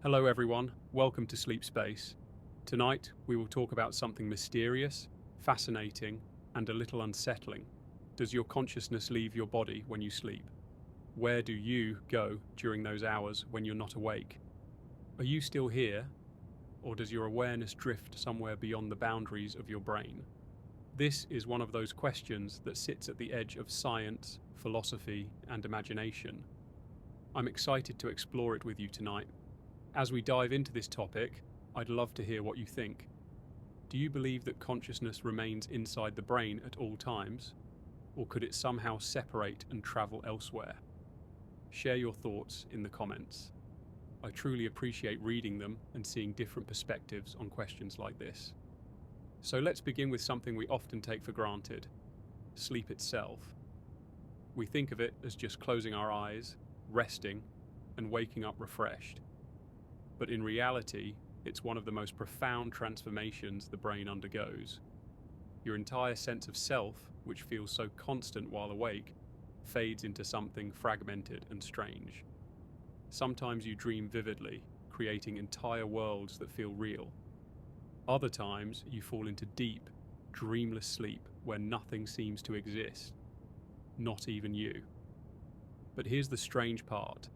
Hello everyone, welcome to Sleep Space. Tonight we will talk about something mysterious, fascinating, and a little unsettling. Does your consciousness leave your body when you sleep? Where do you go during those hours when you're not awake? Are you still here, or does your awareness drift somewhere beyond the boundaries of your brain? This is one of those questions that sits at the edge of science, philosophy, and imagination. I'm excited to explore it with you tonight. As we dive into this topic, I'd love to hear what you think. Do you believe that consciousness remains inside the brain at all times, or could it somehow separate and travel elsewhere? Share your thoughts in the comments. I truly appreciate reading them and seeing different perspectives on questions like this. So let's begin with something we often take for granted: sleep itself. We think of it as just closing our eyes, resting, and waking up refreshed. But in reality, it's one of the most profound transformations the brain undergoes. Your entire sense of self, which feels so constant while awake, fades into something fragmented and strange. Sometimes you dream vividly, creating entire worlds that feel real. Other times, you fall into deep, dreamless sleep where nothing seems to exist, not even you. But here's the strange part.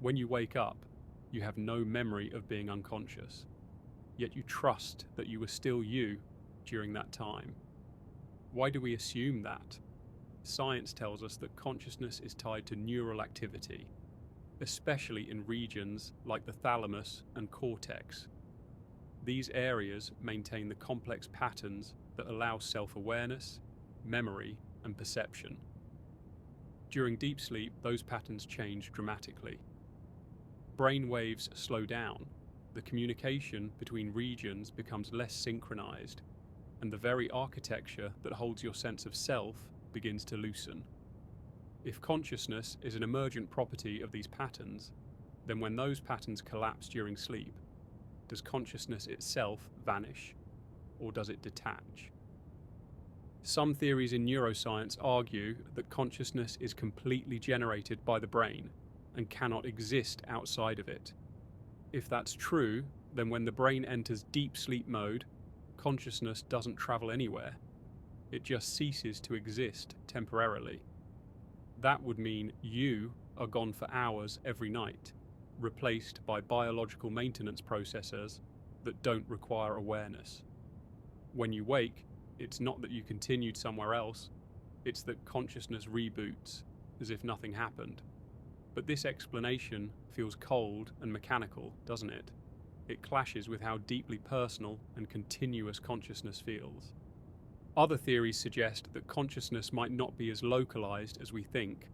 When you wake up, you have no memory of being unconscious, yet you trust that you were still you during that time. Why do we assume that? Science tells us that consciousness is tied to neural activity, especially in regions like the thalamus and cortex. These areas maintain the complex patterns that allow self-awareness, memory, and perception. During deep sleep, those patterns change dramatically. Brain waves slow down, the communication between regions becomes less synchronized, and the very architecture that holds your sense of self begins to loosen. If consciousness is an emergent property of these patterns, then when those patterns collapse during sleep, does consciousness itself vanish, or does it detach? Some theories in neuroscience argue that consciousness is completely generated by the brain and cannot exist outside of it. If that's true, then when the brain enters deep sleep mode, consciousness doesn't travel anywhere. It just ceases to exist temporarily. That would mean you are gone for hours every night, replaced by biological maintenance processes that don't require awareness. When you wake, it's not that you continued somewhere else, it's that consciousness reboots, as if nothing happened. But this explanation feels cold and mechanical, doesn't it? It clashes with how deeply personal and continuous consciousness feels. Other theories suggest that consciousness might not be as localized as we think.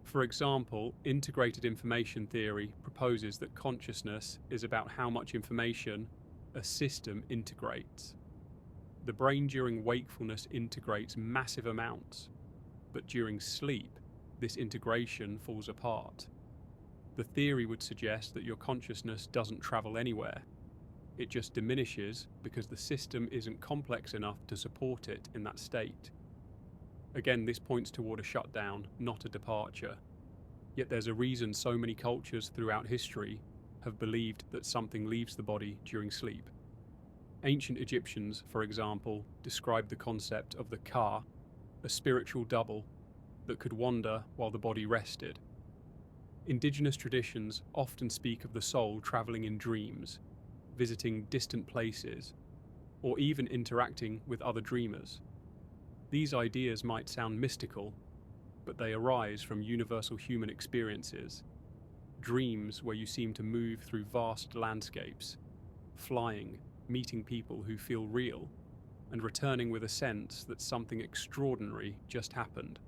For example, integrated information theory proposes that consciousness is about how much information a system integrates. The brain during wakefulness integrates massive amounts, but during sleep, this integration falls apart. The theory would suggest that your consciousness doesn't travel anywhere. It just diminishes because the system isn't complex enough to support it in that state. Again, this points toward a shutdown, not a departure. Yet there's a reason so many cultures throughout history have believed that something leaves the body during sleep. Ancient Egyptians, for example, described the concept of the ka, a spiritual double that could wander while the body rested. Indigenous traditions often speak of the soul traveling in dreams, visiting distant places, or even interacting with other dreamers. These ideas might sound mystical, but they arise from universal human experiences. Dreams where you seem to move through vast landscapes, flying, meeting people who feel real, and returning with a sense that something extraordinary just happened.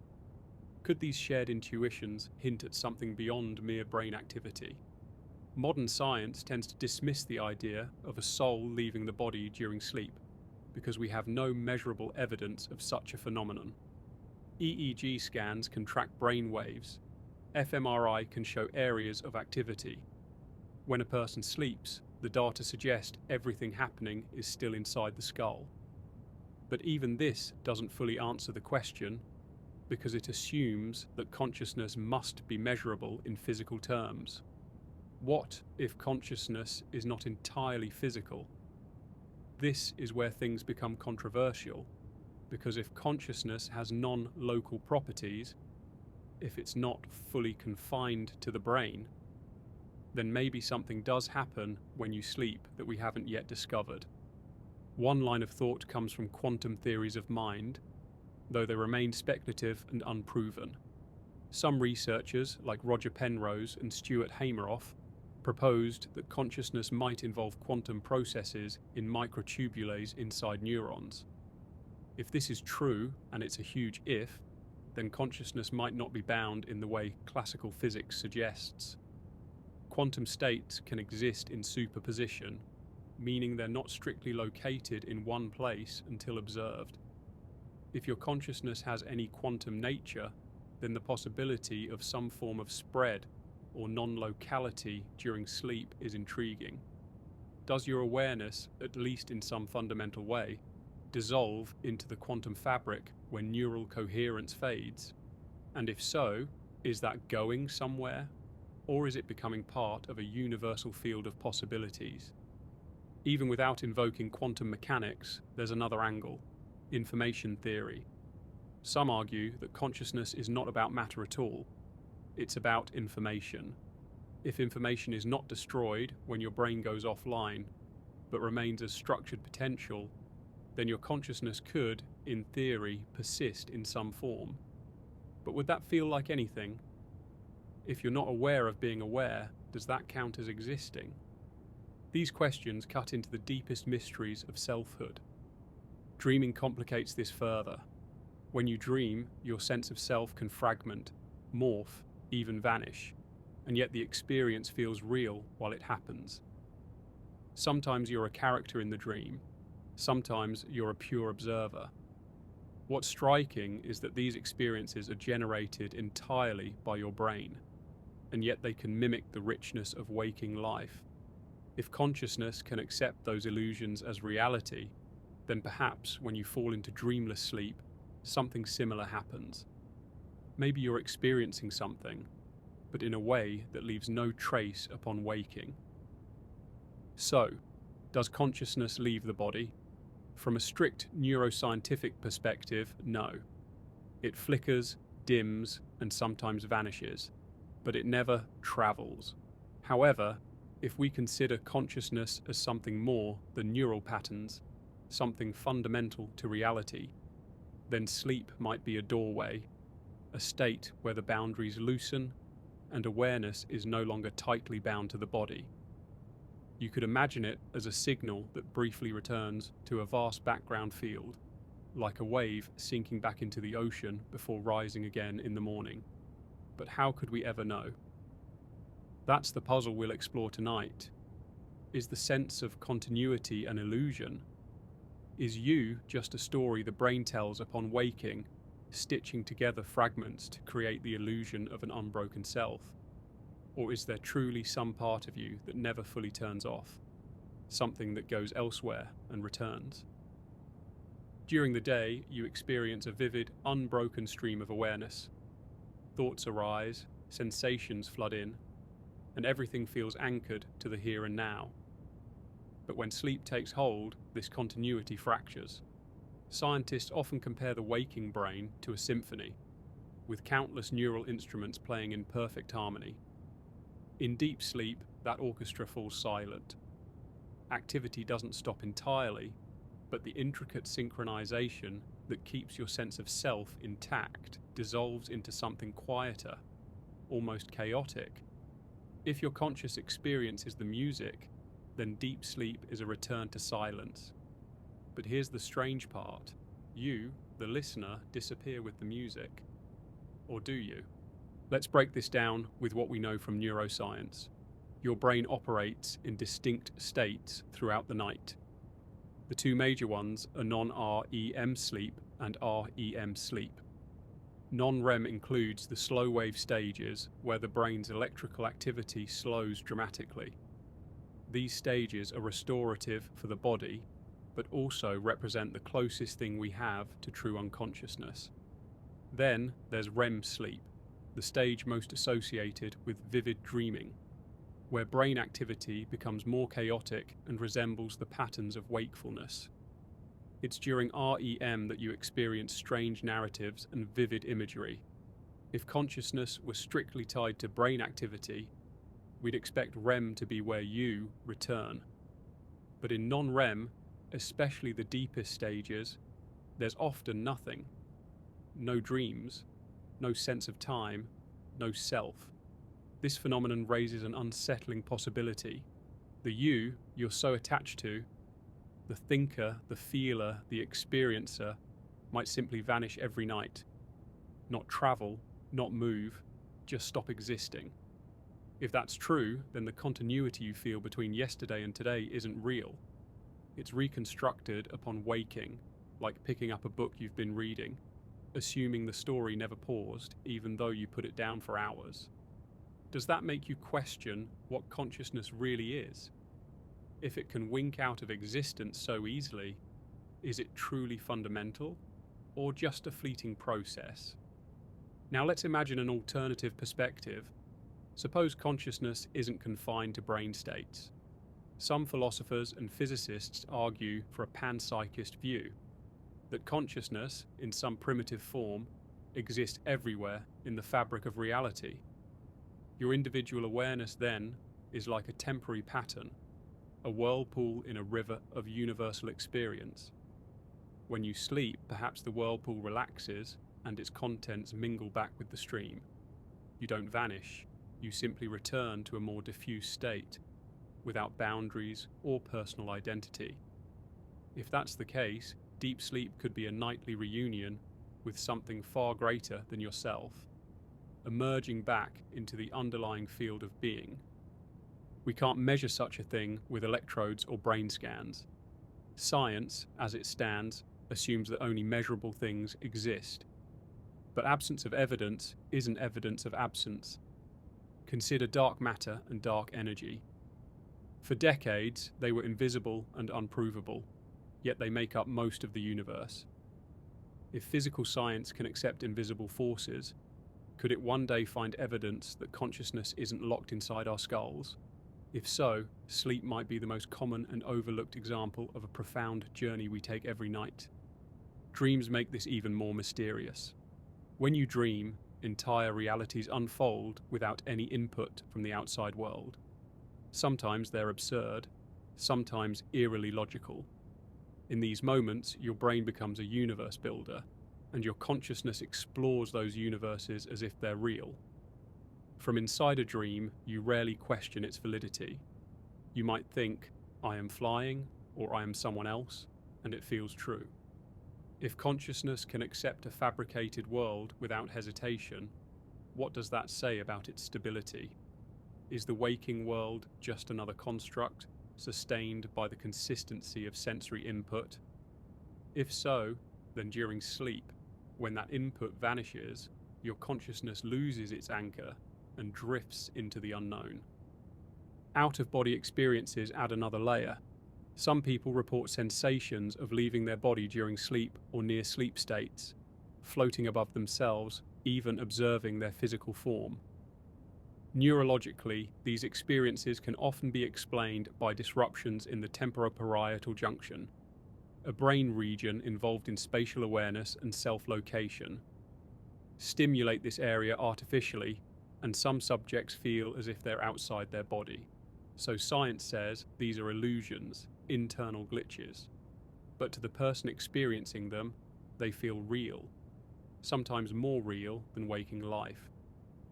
Could these shared intuitions hint at something beyond mere brain activity? Modern science tends to dismiss the idea of a soul leaving the body during sleep because we have no measurable evidence of such a phenomenon. EEG scans can track brain waves. fMRI can show areas of activity. When a person sleeps, the data suggest everything happening is still inside the skull. But even this doesn't fully answer the question, because it assumes that consciousness must be measurable in physical terms. What if consciousness is not entirely physical? This is where things become controversial, because if consciousness has non-local properties, if it's not fully confined to the brain, then maybe something does happen when you sleep that we haven't yet discovered. One line of thought comes from quantum theories of mind, though they remain speculative and unproven. Some researchers, like Roger Penrose and Stuart Hameroff, proposed that consciousness might involve quantum processes in microtubules inside neurons. If this is true, and it's a huge if, then consciousness might not be bound in the way classical physics suggests. Quantum states can exist in superposition, meaning they're not strictly located in one place until observed. If your consciousness has any quantum nature, then the possibility of some form of spread or non-locality during sleep is intriguing. Does your awareness, at least in some fundamental way, dissolve into the quantum fabric when neural coherence fades? And if so, is that going somewhere? Or is it becoming part of a universal field of possibilities? Even without invoking quantum mechanics, there's another angle: information theory. Some argue that consciousness is not about matter at all. It's about information. If information is not destroyed when your brain goes offline, but remains as structured potential, then your consciousness could, in theory, persist in some form. But would that feel like anything? If you're not aware of being aware, does that count as existing? These questions cut into the deepest mysteries of selfhood. Dreaming complicates this further. When you dream, your sense of self can fragment, morph, even vanish, and yet the experience feels real while it happens. Sometimes you're a character in the dream, sometimes you're a pure observer. What's striking is that these experiences are generated entirely by your brain, and yet they can mimic the richness of waking life. If consciousness can accept those illusions as reality, then perhaps when you fall into dreamless sleep, something similar happens. Maybe you're experiencing something, but in a way that leaves no trace upon waking. So, does consciousness leave the body? From a strict neuroscientific perspective, no. It flickers, dims, and sometimes vanishes, but it never travels. However, if we consider consciousness as something more than neural patterns, something fundamental to reality, then sleep might be a doorway, a state where the boundaries loosen and awareness is no longer tightly bound to the body. You could imagine it as a signal that briefly returns to a vast background field, like a wave sinking back into the ocean before rising again in the morning. But how could we ever know? That's the puzzle we'll explore tonight. Is the sense of continuity an illusion? Is you just a story the brain tells upon waking, stitching together fragments to create the illusion of an unbroken self? Or is there truly some part of you that never fully turns off, something that goes elsewhere and returns? During the day, you experience a vivid, unbroken stream of awareness. Thoughts arise, sensations flood in, and everything feels anchored to the here and now. But when sleep takes hold, this continuity fractures. Scientists often compare the waking brain to a symphony, with countless neural instruments playing in perfect harmony. In deep sleep, that orchestra falls silent. Activity doesn't stop entirely, but the intricate synchronization that keeps your sense of self intact dissolves into something quieter, almost chaotic. If your conscious experience is the music, then deep sleep is a return to silence. But here's the strange part. You, the listener, disappear with the music. Or do you? Let's break this down with what we know from neuroscience. Your brain operates in distinct states throughout the night. The two major ones are non-REM sleep and REM sleep. Non-REM includes the slow wave stages where the brain's electrical activity slows dramatically. These stages are restorative for the body, but also represent the closest thing we have to true unconsciousness. Then there's REM sleep, the stage most associated with vivid dreaming. where brain activity becomes more chaotic and resembles the patterns of wakefulness. It's during REM that you experience strange narratives and vivid imagery. If consciousness was strictly tied to brain activity, we'd expect REM to be where you return. But in non-REM, especially the deepest stages, there's often nothing. No dreams, no sense of time, no self. This phenomenon raises an unsettling possibility. The you you're so attached to, the thinker, the feeler, the experiencer, might simply vanish every night. Not travel, not move, just stop existing. If that's true, then the continuity you feel between yesterday and today isn't real. It's reconstructed upon waking, like picking up a book you've been reading, assuming the story never paused, even though you put it down for hours. Does that make you question what consciousness really is? If it can wink out of existence so easily, is it truly fundamental, or just a fleeting process? Now let's imagine an alternative perspective. Suppose consciousness isn't confined to brain states. Some philosophers and physicists argue for a panpsychist view, that consciousness, in some primitive form, exists everywhere in the fabric of reality. Your individual awareness, then, is like a temporary pattern, a whirlpool in a river of universal experience. When you sleep, perhaps the whirlpool relaxes and its contents mingle back with the stream. You don't vanish, you simply return to a more diffuse state, without boundaries or personal identity. If that's the case, deep sleep could be a nightly reunion with something far greater than yourself, emerging back into the underlying field of being. We can't measure such a thing with electrodes or brain scans. Science, as it stands, assumes that only measurable things exist. But absence of evidence isn't evidence of absence. Consider dark matter and dark energy. For decades, they were invisible and unprovable, yet they make up most of the universe. If physical science can accept invisible forces, could it one day find evidence that consciousness isn't locked inside our skulls? If so, sleep might be the most common and overlooked example of a profound journey we take every night. Dreams make this even more mysterious. When you dream, entire realities unfold without any input from the outside world. Sometimes they're absurd, sometimes eerily logical. In these moments, your brain becomes a universe builder, and your consciousness explores those universes as if they're real. From inside a dream, you rarely question its validity. You might think, I am flying, or I am someone else, and it feels true. If consciousness can accept a fabricated world without hesitation, what does that say about its stability? Is the waking world just another construct, sustained by the consistency of sensory input? If so, then during sleep, when that input vanishes, your consciousness loses its anchor and drifts into the unknown. Out-of-body experiences add another layer. Some people report sensations of leaving their body during sleep or near sleep states, floating above themselves, even observing their physical form. Neurologically, these experiences can often be explained by disruptions in the temporoparietal junction, a brain region involved in spatial awareness and self-location. Stimulate this area artificially, and some subjects feel as if they're outside their body. So science says these are illusions, internal glitches. But to the person experiencing them, they feel real, sometimes more real than waking life.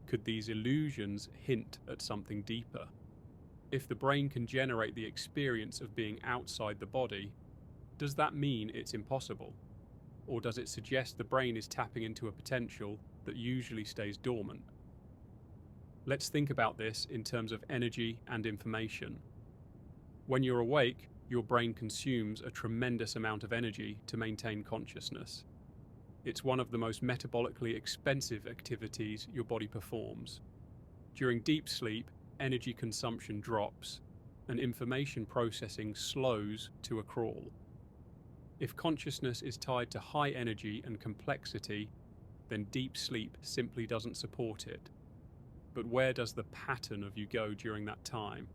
Could these illusions hint at something deeper? If the brain can generate the experience of being outside the body, does that mean it's impossible? Or does it suggest the brain is tapping into a potential that usually stays dormant? Let's think about this in terms of energy and information. When you're awake, your brain consumes a tremendous amount of energy to maintain consciousness. It's one of the most metabolically expensive activities your body performs. During deep sleep, energy consumption drops, and information processing slows to a crawl. If consciousness is tied to high energy and complexity, then deep sleep simply doesn't support it. But where does the pattern of you go during that time?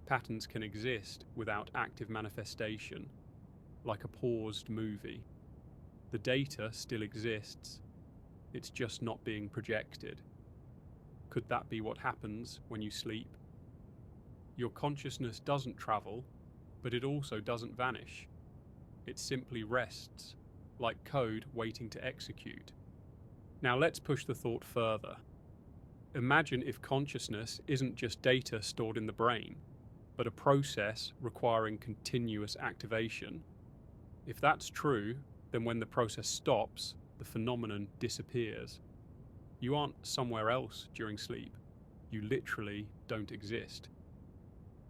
Patterns can exist without active manifestation, like a paused movie. The data still exists, it's just not being projected. Could that be what happens when you sleep? Your consciousness doesn't travel, but it also doesn't vanish. It simply rests, like code waiting to execute. Now let's push the thought further. Imagine if consciousness isn't just data stored in the brain, but a process requiring continuous activation. If that's true, then when the process stops, the phenomenon disappears. You aren't somewhere else during sleep. You literally don't exist.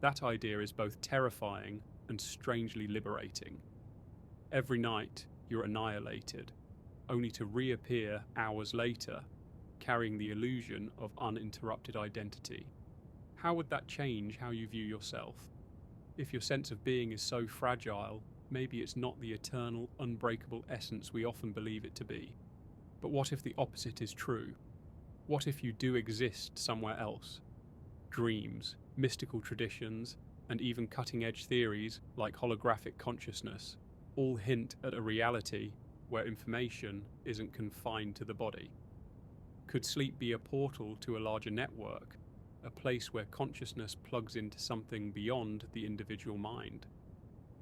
That idea is both terrifying and strangely liberating. Every night, you're annihilated, only to reappear hours later, carrying the illusion of uninterrupted identity. How would that change how you view yourself? If your sense of being is so fragile, maybe it's not the eternal, unbreakable essence we often believe it to be. But what if the opposite is true? What if you do exist somewhere else? Dreams, mystical traditions, and even cutting-edge theories like holographic consciousness all hint at a reality where information isn't confined to the body. Could sleep be a portal to a larger network, a place where consciousness plugs into something beyond the individual mind?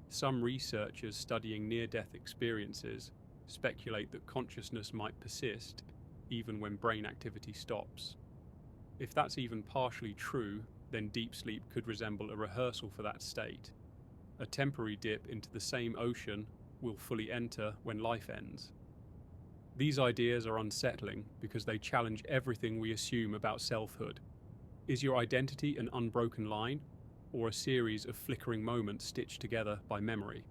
Some researchers studying near-death experiences speculate that consciousness might persist even when brain activity stops. If that's even partially true, then deep sleep could resemble a rehearsal for that state. A temporary dip into the same ocean will fully enter when life ends. These ideas are unsettling because they challenge everything we assume about selfhood. Is your identity an unbroken line, or a series of flickering moments stitched together by memory?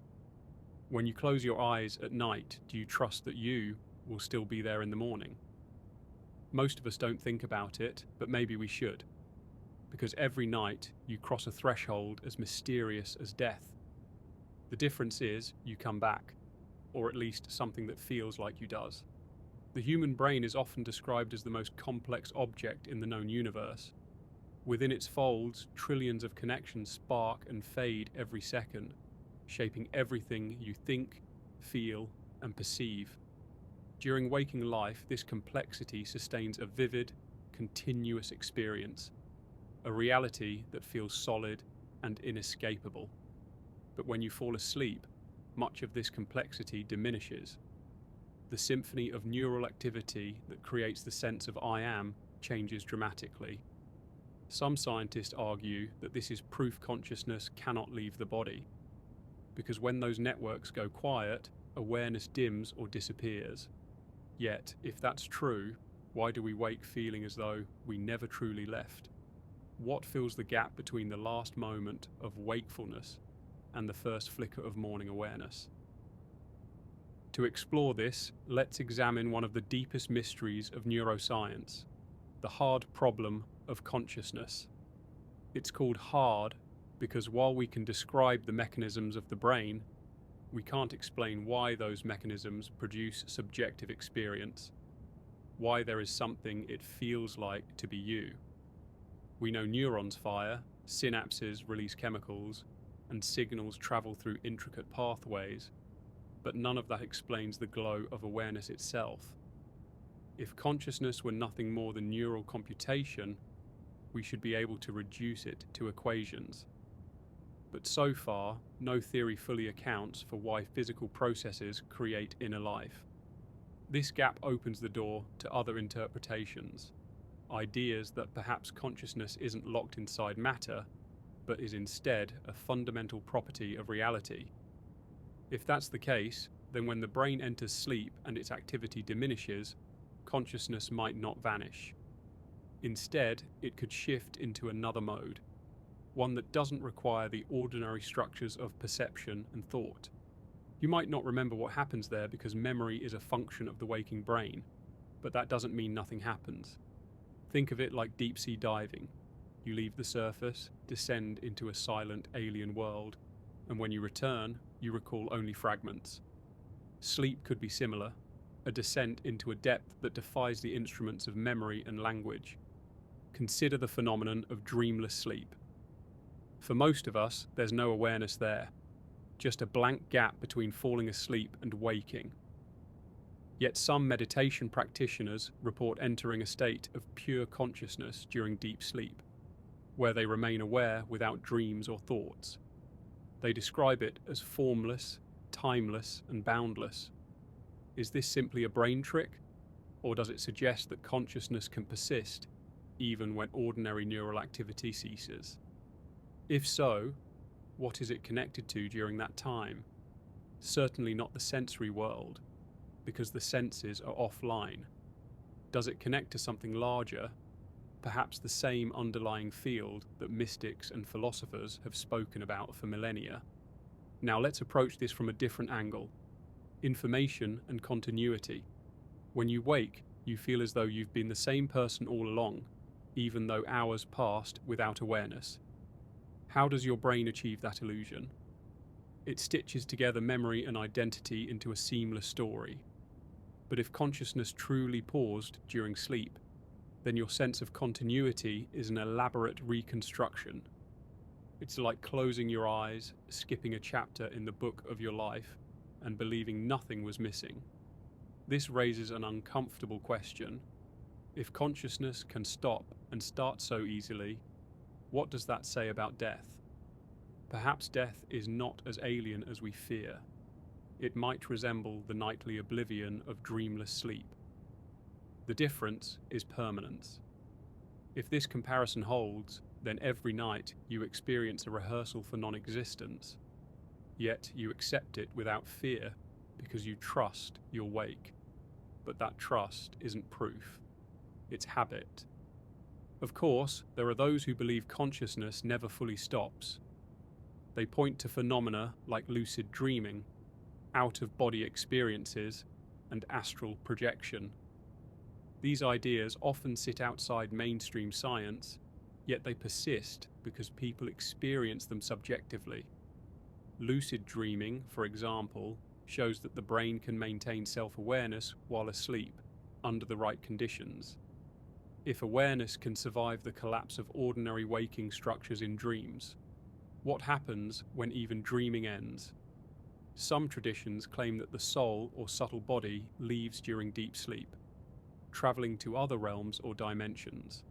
When you close your eyes at night, do you trust that you will still be there in the morning? Most of us don't think about it, but maybe we should. Because every night you cross a threshold as mysterious as death. The difference is you come back, or at least something that feels like you does. The human brain is often described as the most complex object in the known universe. Within its folds, trillions of connections spark and fade every second, shaping everything you think, feel, and perceive. During waking life, this complexity sustains a vivid, continuous experience, a reality that feels solid and inescapable. But when you fall asleep, much of this complexity diminishes. The symphony of neural activity that creates the sense of I am changes dramatically. Some scientists argue that this is proof consciousness cannot leave the body, because when those networks go quiet, awareness dims or disappears. Yet, if that's true, why do we wake feeling as though we never truly left? What fills the gap between the last moment of wakefulness and the first flicker of morning awareness? To explore this, let's examine one of the deepest mysteries of neuroscience, the hard problem of consciousness. It's called hard because while we can describe the mechanisms of the brain, we can't explain why those mechanisms produce subjective experience, why there is something it feels like to be you. We know neurons fire, synapses release chemicals, and signals travel through intricate pathways, but none of that explains the glow of awareness itself. If consciousness were nothing more than neural computation, we should be able to reduce it to equations. But so far, no theory fully accounts for why physical processes create inner life. This gap opens the door to other interpretations, ideas that perhaps consciousness isn't locked inside matter, but is instead a fundamental property of reality. If that's the case, then when the brain enters sleep and its activity diminishes, consciousness might not vanish. Instead, it could shift into another mode, one that doesn't require the ordinary structures of perception and thought. You might not remember what happens there because memory is a function of the waking brain, but that doesn't mean nothing happens. Think of it like deep-sea diving. You leave the surface, descend into a silent alien world, and when you return, you recall only fragments. Sleep could be similar, a descent into a depth that defies the instruments of memory and language. consider the phenomenon of dreamless sleep. For most of us, there's no awareness there, just a blank gap between falling asleep and waking. Yet some meditation practitioners report entering a state of pure consciousness during deep sleep, where they remain aware without dreams or thoughts. They describe it as formless, timeless, and boundless. Is this simply a brain trick, or does it suggest that consciousness can persist even when ordinary neural activity ceases? If so, what is it connected to during that time? Certainly not the sensory world, because the senses are offline. Does it connect to something larger, perhaps the same underlying field that mystics and philosophers have spoken about for millennia? Now let's approach this from a different angle. Information and continuity. When you wake, you feel as though you've been the same person all along, even though hours passed without awareness. How does your brain achieve that illusion? It stitches together memory and identity into a seamless story. But if consciousness truly paused during sleep, then your sense of continuity is an elaborate reconstruction. It's like closing your eyes, skipping a chapter in the book of your life, and believing nothing was missing. This raises an uncomfortable question. If consciousness can stop and start so easily, what does that say about death? Perhaps death is not as alien as we fear. It might resemble the nightly oblivion of dreamless sleep. The difference is permanence. If this comparison holds, then every night you experience a rehearsal for non-existence, yet you accept it without fear because you trust you'll wake. But that trust isn't proof, it's habit. Of course, there are those who believe consciousness never fully stops. They point to phenomena like lucid dreaming, out-of-body experiences, and astral projection. These ideas often sit outside mainstream science, yet they persist because people experience them subjectively. Lucid dreaming, for example, shows that the brain can maintain self-awareness while asleep, under the right conditions. If awareness can survive the collapse of ordinary waking structures in dreams, what happens when even dreaming ends? Some traditions claim that the soul or subtle body leaves during deep sleep, traveling to other realms or dimensions.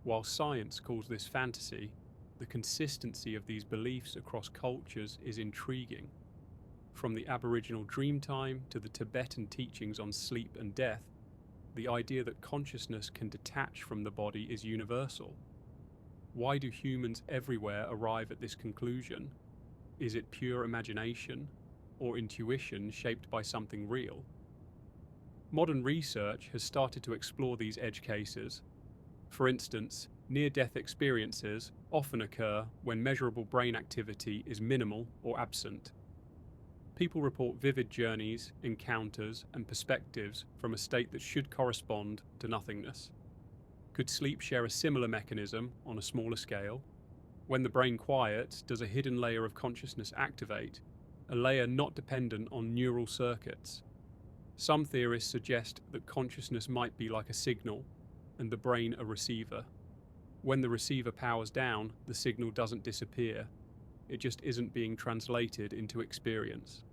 While science calls this fantasy, the consistency of these beliefs across cultures is intriguing. From the Aboriginal Dreamtime to the Tibetan teachings on sleep and death, the idea that consciousness can detach from the body is universal. Why do humans everywhere arrive at this conclusion? Is it pure imagination or intuition shaped by something real? Modern research has started to explore these edge cases. For instance, near-death experiences often occur when measurable brain activity is minimal or absent. People report vivid journeys, encounters, and perspectives from a state that should correspond to nothingness. Could sleep share a similar mechanism on a smaller scale? When the brain quiets, does a hidden layer of consciousness activate, a layer not dependent on neural circuits? Some theorists suggest that consciousness might be like a signal, and the brain a receiver. When the receiver powers down, the signal doesn't disappear. It just isn't being translated into experience.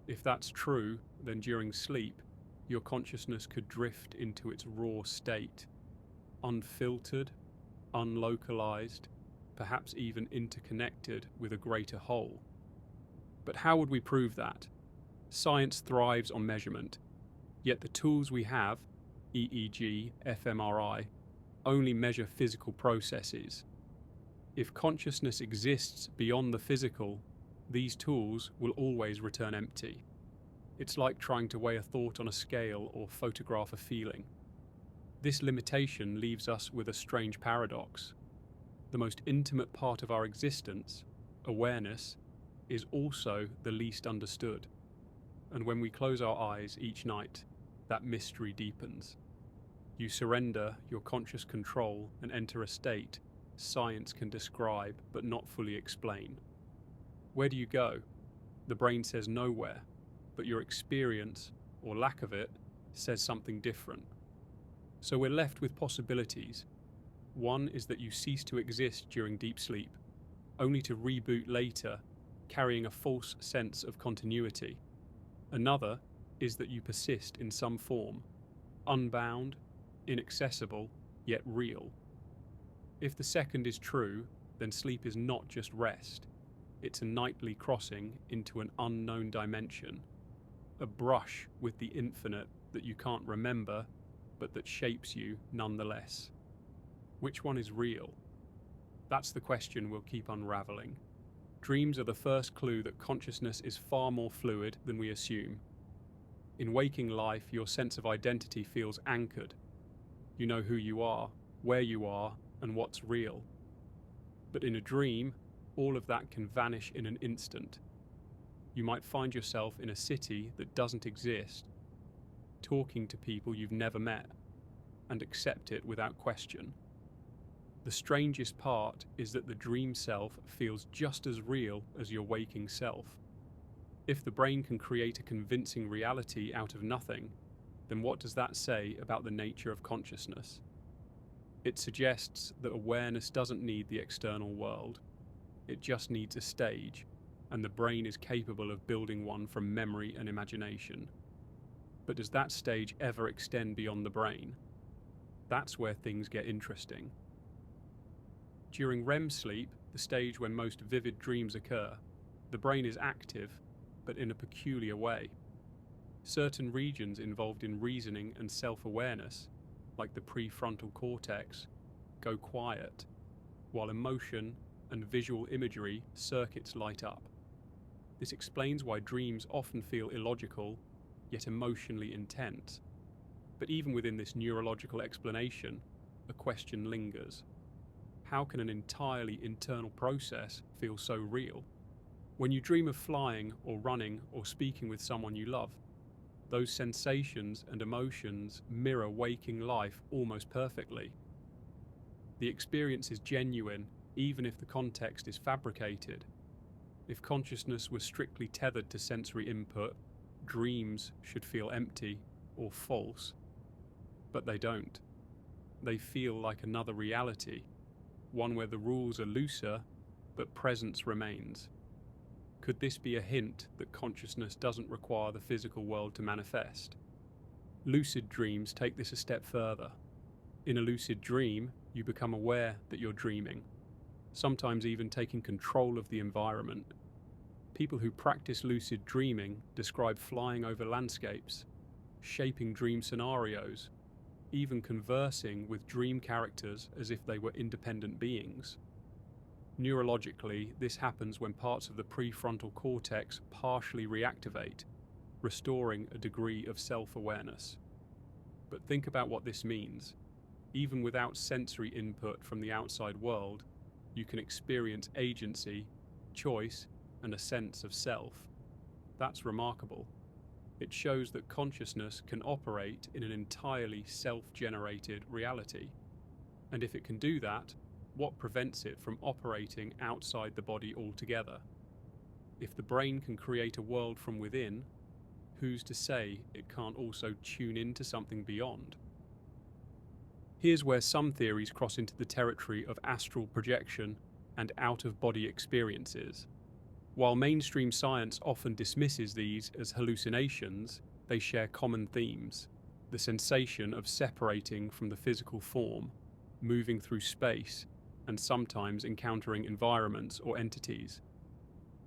If that's true, then during sleep, your consciousness could drift into its raw state, unfiltered, unlocalized, perhaps even interconnected with a greater whole. But how would we prove that? Science thrives on measurement, yet the tools we have, EEG, fMRI, only measure physical processes. If consciousness exists beyond the physical, these tools will always return empty. It's like trying to weigh a thought on a scale or photograph a feeling. This limitation leaves us with a strange paradox. The most intimate part of our existence, awareness, is also the least understood. And when we close our eyes each night, that mystery deepens. You surrender your conscious control and enter a state science can describe but not fully explain. Where do you go? The brain says nowhere, but your experience, or lack of it, says something different. So we're left with possibilities. One is that you cease to exist during deep sleep, only to reboot later, carrying a false sense of continuity. Another is that you persist in some form, unbound, inaccessible, yet real. If the second is true, then sleep is not just rest. It's a nightly crossing into an unknown dimension, a brush with the infinite that you can't remember, but that shapes you nonetheless. Which one is real? That's the question we'll keep unraveling. Dreams are the first clue that consciousness is far more fluid than we assume. In waking life, your sense of identity feels anchored. You know who you are, where you are, and what's real. But in a dream, all of that can vanish in an instant. You might find yourself in a city that doesn't exist, talking to people you've never met, and accept it without question. The strangest part is that the dream self feels just as real as your waking self. If the brain can create a convincing reality out of nothing, then what does that say about the nature of consciousness? It suggests that awareness doesn't need the external world. It just needs a stage, and the brain is capable of building one from memory and imagination. But does that stage ever extend beyond the brain? That's where things get interesting. During REM sleep, the stage when most vivid dreams occur, the brain is active, but in a peculiar way. Certain regions involved in reasoning and self-awareness, like the prefrontal cortex, go quiet, while emotion and visual imagery circuits light up. This explains why dreams often feel illogical, yet emotionally intense. But even within this neurological explanation, a question lingers. How can an entirely internal process feel so real? When you dream of flying or running or speaking with someone you love, those sensations and emotions mirror waking life almost perfectly. The experience is genuine, even if the context is fabricated. If consciousness was strictly tethered to sensory input, dreams should feel empty or false. But they don't. They feel like another reality, one where the rules are looser, but presence remains. Could this be a hint that consciousness doesn't require the physical world to manifest? Lucid dreams take this a step further. In a lucid dream, you become aware that you're dreaming, sometimes even taking control of the environment. People who practice lucid dreaming describe flying over landscapes, shaping dream scenarios, even conversing with dream characters as if they were independent beings. Neurologically, this happens when parts of the prefrontal cortex partially reactivate, restoring a degree of self-awareness. But think about what this means. Even without sensory input from the outside world, you can experience agency, choice, and a sense of self. That's remarkable. It shows that consciousness can operate in an entirely self-generated reality. And if it can do that, what prevents it from operating outside the body altogether? If the brain can create a world from within, who's to say it can't also tune into something beyond? Here's where some theories cross into the territory of astral projection and out-of-body experiences. While mainstream science often dismisses these as hallucinations, they share common themes: the sensation of separating from the physical form, moving through space, and sometimes encountering environments or entities.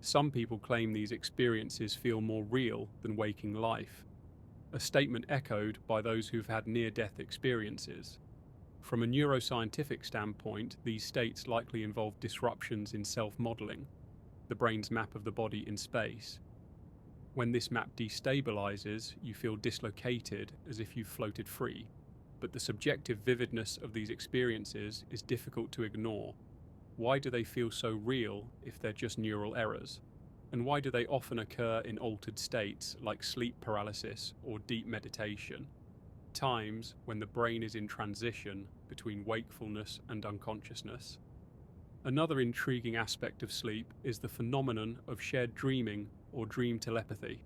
Some people claim these experiences feel more real than waking life, a statement echoed by those who've had near-death experiences. From a neuroscientific standpoint, these states likely involve disruptions in self-modeling, the brain's map of the body in space. When this map destabilizes, you feel dislocated as if you've floated free. But the subjective vividness of these experiences is difficult to ignore. Why do they feel so real if they're just neural errors? And why do they often occur in altered states like sleep paralysis or deep meditation? Times when the brain is in transition between wakefulness and unconsciousness. Another intriguing aspect of sleep is the phenomenon of shared dreaming or dream telepathy.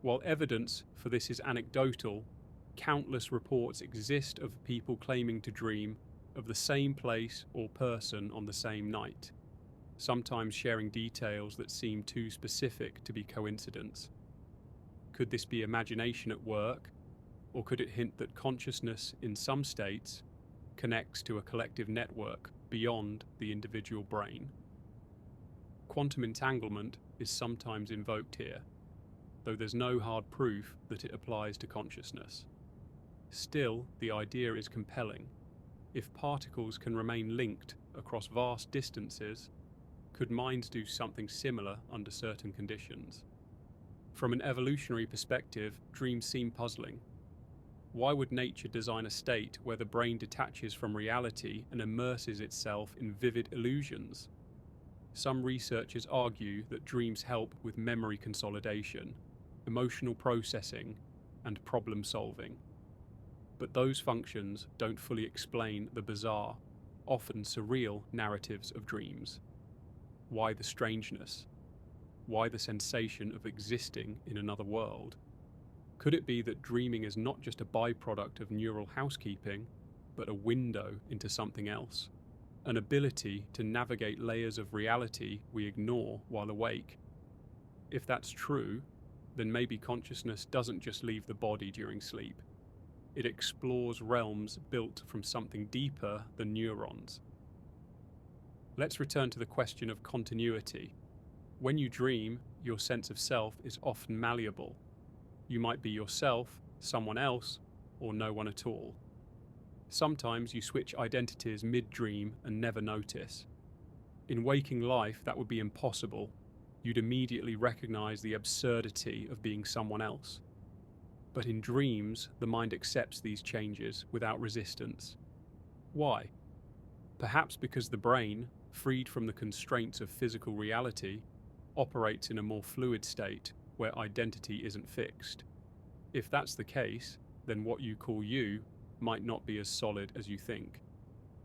While evidence for this is anecdotal, countless reports exist of people claiming to dream of the same place or person on the same night, sometimes sharing details that seem too specific to be coincidence. Could this be imagination at work, or could it hint that consciousness in some states connects to a collective network beyond the individual brain? Quantum entanglement is sometimes invoked here, though there's no hard proof that it applies to consciousness. Still, the idea is compelling. If particles can remain linked across vast distances, could minds do something similar under certain conditions? From an evolutionary perspective, dreams seem puzzling. Why would nature design a state where the brain detaches from reality and immerses itself in vivid illusions? Some researchers argue that dreams help with memory consolidation, emotional processing, and problem solving. But those functions don't fully explain the bizarre, often surreal narratives of dreams. Why the strangeness? Why the sensation of existing in another world? Could it be that dreaming is not just a byproduct of neural housekeeping, but a window into something else? An ability to navigate layers of reality we ignore while awake? If that's true, then maybe consciousness doesn't just leave the body during sleep. It explores realms built from something deeper than neurons. Let's return to the question of continuity. When you dream, your sense of self is often malleable. You might be yourself, someone else, or no one at all. Sometimes you switch identities mid-dream and never notice. In waking life, that would be impossible. You'd immediately recognize the absurdity of being someone else. But in dreams, the mind accepts these changes without resistance. Why? Perhaps because the brain, freed from the constraints of physical reality, operates in a more fluid state where identity isn't fixed. If that's the case, then what you call you might not be as solid as you think.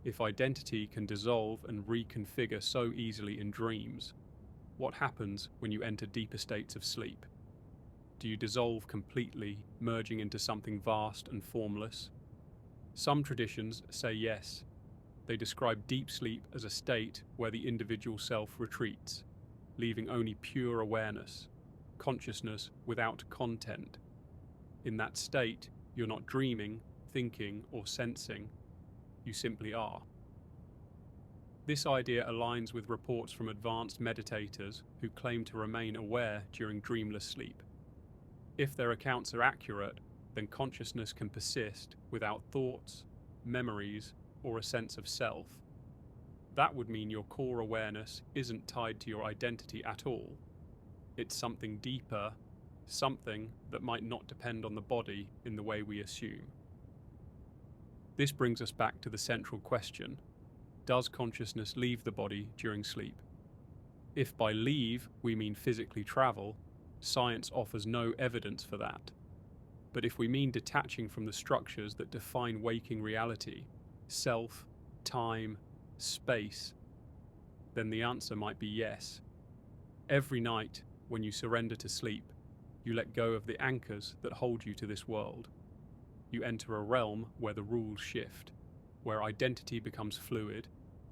If identity can dissolve and reconfigure so easily in dreams, what happens when you enter deeper states of sleep? Do you dissolve completely, merging into something vast and formless? Some traditions say yes. They describe deep sleep as a state where the individual self retreats, leaving only pure awareness, consciousness without content. In that state, you're not dreaming, thinking, or sensing. You simply are. This idea aligns with reports from advanced meditators who claim to remain aware during dreamless sleep. If their accounts are accurate, then consciousness can persist without thoughts, memories, or a sense of self. That would mean your core awareness isn't tied to your identity at all. It's something deeper, something that might not depend on the body in the way we assume. This brings us back to the central question: does consciousness leave the body during sleep? If by leave we mean physically travel, science offers no evidence for that. But if we mean detaching from the structures that define waking reality, self, time, space, then the answer might be yes. Every night, when you surrender to sleep, you let go of the anchors that hold you to this world. You enter a realm where the rules shift, where identity becomes fluid,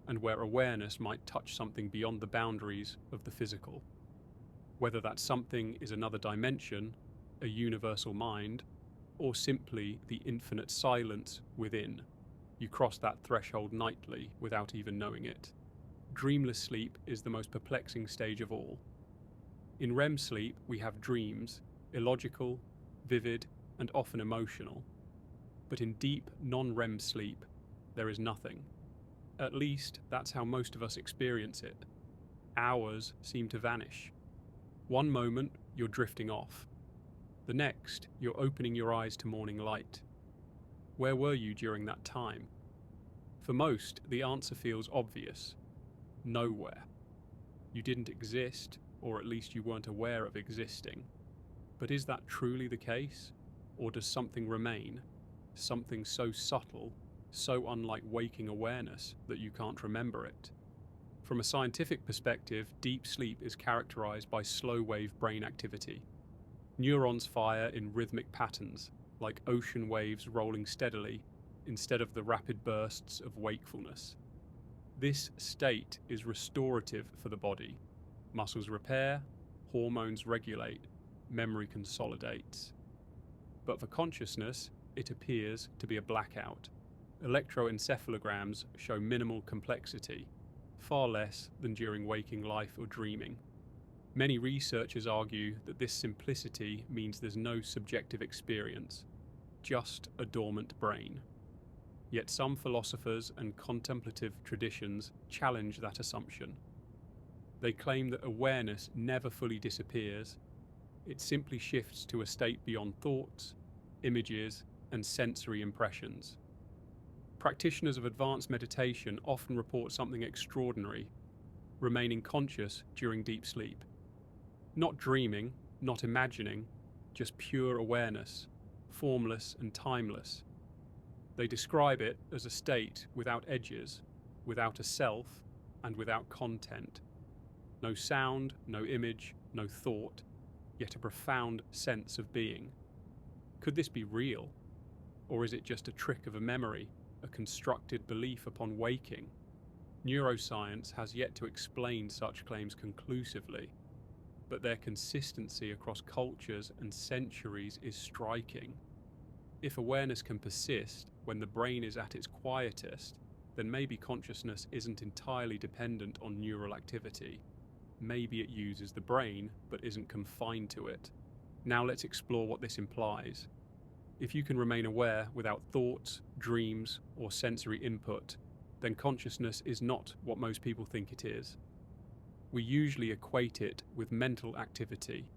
and where awareness might touch something beyond the boundaries of the physical. Whether that something is another dimension, a universal mind, or simply the infinite silence within, you cross that threshold nightly without even knowing it. Dreamless sleep is the most perplexing stage of all. In REM sleep, we have dreams, illogical, vivid, and often emotional. But in deep, non-REM sleep, there is nothing. At least, that's how most of us experience it. Hours seem to vanish. One moment, you're drifting off. The next, you're opening your eyes to morning light. Where were you during that time? For most, the answer feels obvious. Nowhere. You didn't exist, or at least you weren't aware of existing. But is that truly the case? Or does something remain? Something so subtle, so unlike waking awareness that you can't remember it? From a scientific perspective, deep sleep is characterized by slow-wave brain activity. Neurons fire in rhythmic patterns, like ocean waves rolling steadily, instead of the rapid bursts of wakefulness. This state is restorative for the body. Muscles repair, hormones regulate, memory consolidates. But for consciousness, it appears to be a blackout. Electroencephalograms show minimal complexity, far less than during waking life or dreaming. Many researchers argue that this simplicity means there's no subjective experience, just a dormant brain. Yet some philosophers and contemplative traditions challenge that assumption. They claim that awareness never fully disappears, it simply shifts to a state beyond thoughts, images, and sensory impressions. Practitioners of advanced meditation often report something extraordinary, remaining conscious during deep sleep. Not dreaming, not imagining, just pure awareness, formless and timeless. They describe it as a state without edges, without a self, and without content. No sound, no image, no thought, yet a profound sense of being. Could this be real? Or is it just a trick of a memory, a constructed belief upon waking? Neuroscience has yet to explain such claims conclusively, but their consistency across cultures and centuries is striking. If awareness can persist when the brain is at its quietest, then maybe consciousness isn't entirely dependent on neural activity. Maybe it uses the brain, but isn't confined to it. Now let's explore what this implies. If you can remain aware without thoughts, dreams, or sensory input, then consciousness is not what most people think it is. We usually equate it with mental activity,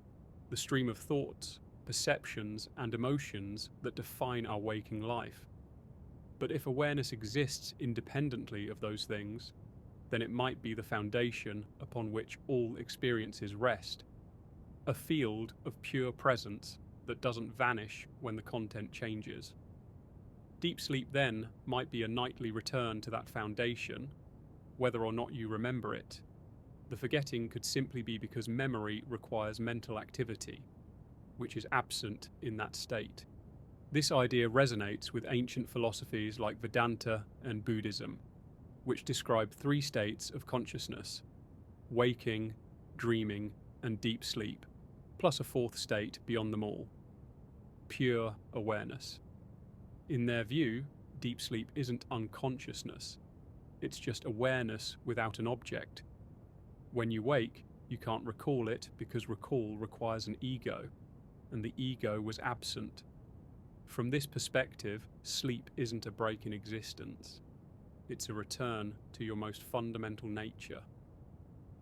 the stream of thoughts, perceptions, and emotions that define our waking life. But if awareness exists independently of those things, then it might be the foundation upon which all experiences rest, a field of pure presence that doesn't vanish when the content changes. Deep sleep then might be a nightly return to that foundation, whether or not you remember it. The forgetting could simply be because memory requires mental activity, which is absent in that state. This idea resonates with ancient philosophies like Vedanta and Buddhism, which describe three states of consciousness: waking, dreaming, and deep sleep, plus a fourth state beyond them all: pure awareness. In their view, deep sleep isn't unconsciousness, it's just awareness without an object. When you wake, you can't recall it because recall requires an ego, and the ego was absent. From this perspective, sleep isn't a break in existence. It's a return to your most fundamental nature.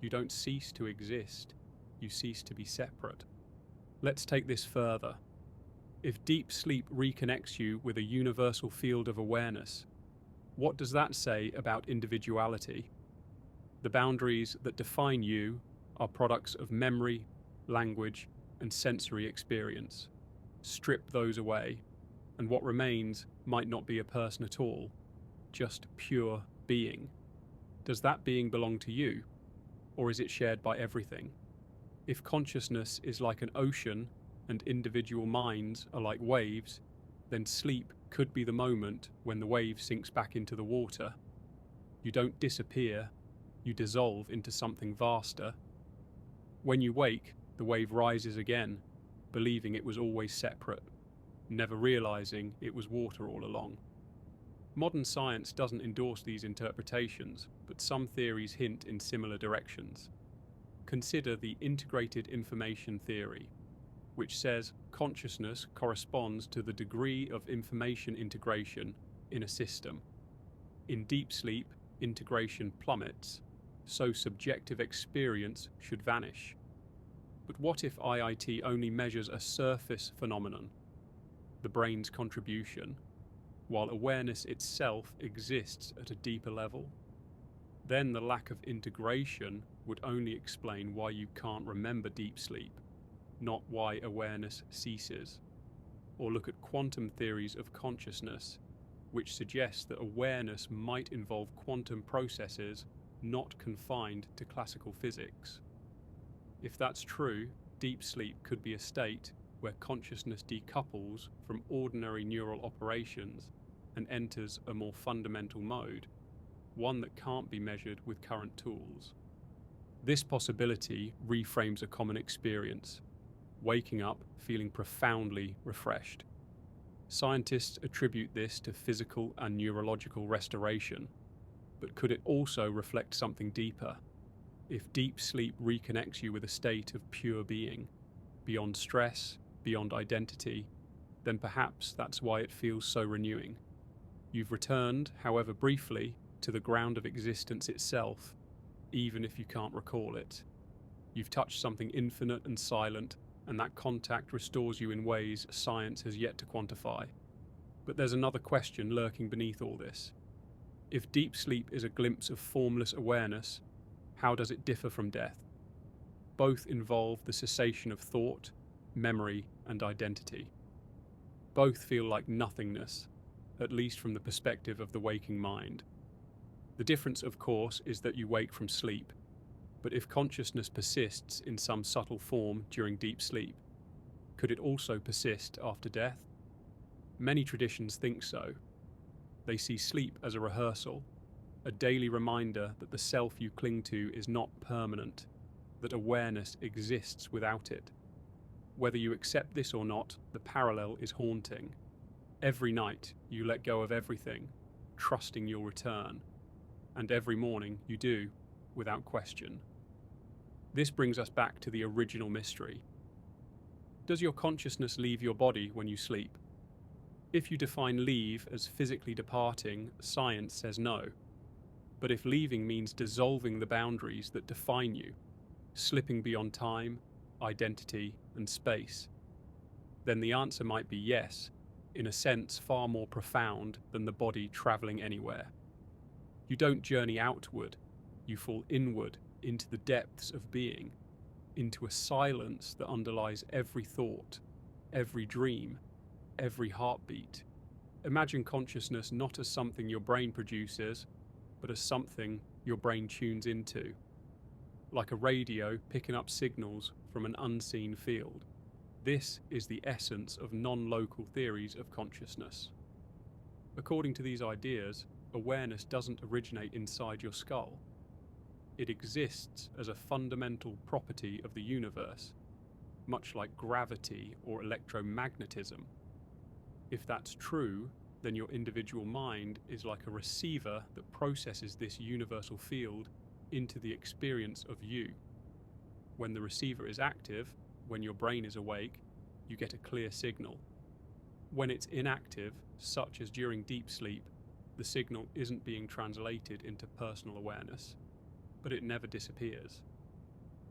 You don't cease to exist, you cease to be separate. Let's take this further. If deep sleep reconnects you with a universal field of awareness, what does that say about individuality? The boundaries that define you are products of memory, language, and sensory experience. Strip those away, and what remains might not be a person at all, just pure being. Does that being belong to you, or is it shared by everything? If consciousness is like an ocean and individual minds are like waves, then sleep could be the moment when the wave sinks back into the water. You don't disappear, you dissolve into something vaster. When you wake, the wave rises again, believing it was always separate, never realizing it was water all along. Modern science doesn't endorse these interpretations, but some theories hint in similar directions. Consider the integrated information theory, which says consciousness corresponds to the degree of information integration in a system. In deep sleep, integration plummets, so subjective experience should vanish. But what if IIT only measures a surface phenomenon, the brain's contribution, while awareness itself exists at a deeper level? Then the lack of integration would only explain why you can't remember deep sleep, not why awareness ceases. Or look at quantum theories of consciousness, which suggest that awareness might involve quantum processes not confined to classical physics. If that's true, deep sleep could be a state where consciousness decouples from ordinary neural operations and enters a more fundamental mode, one that can't be measured with current tools. This possibility reframes a common experience, waking up feeling profoundly refreshed. Scientists attribute this to physical and neurological restoration, but could it also reflect something deeper? If deep sleep reconnects you with a state of pure being, beyond stress, beyond identity, then perhaps that's why it feels so renewing. You've returned, however briefly, to the ground of existence itself, even if you can't recall it. You've touched something infinite and silent, and that contact restores you in ways science has yet to quantify. But there's another question lurking beneath all this. If deep sleep is a glimpse of formless awareness, how does it differ from death? Both involve the cessation of thought, memory, and identity. Both feel like nothingness, at least from the perspective of the waking mind. The difference, of course, is that you wake from sleep. But if consciousness persists in some subtle form during deep sleep, could it also persist after death? Many traditions think so. They see sleep as a rehearsal, a daily reminder that the self you cling to is not permanent, that awareness exists without it. Whether you accept this or not, the parallel is haunting. Every night you let go of everything, trusting you'll return, and every morning you do, without question. This brings us back to the original mystery. Does your consciousness leave your body when you sleep? If you define leave as physically departing, science says no. But if leaving means dissolving the boundaries that define you, slipping beyond time, identity, and space, then the answer might be yes, in a sense far more profound than the body traveling anywhere. You don't journey outward, you fall inward into the depths of being, into a silence that underlies every thought, every dream, every heartbeat. Imagine consciousness not as something your brain produces, but as something your brain tunes into, like a radio picking up signals from an unseen field. This is the essence of non-local theories of consciousness. According to these ideas, awareness doesn't originate inside your skull. It exists as a fundamental property of the universe, much like gravity or electromagnetism. If that's true, then your individual mind is like a receiver that processes this universal field into the experience of you. When the receiver is active, when your brain is awake, you get a clear signal. When it's inactive, such as during deep sleep, the signal isn't being translated into personal awareness, but it never disappears.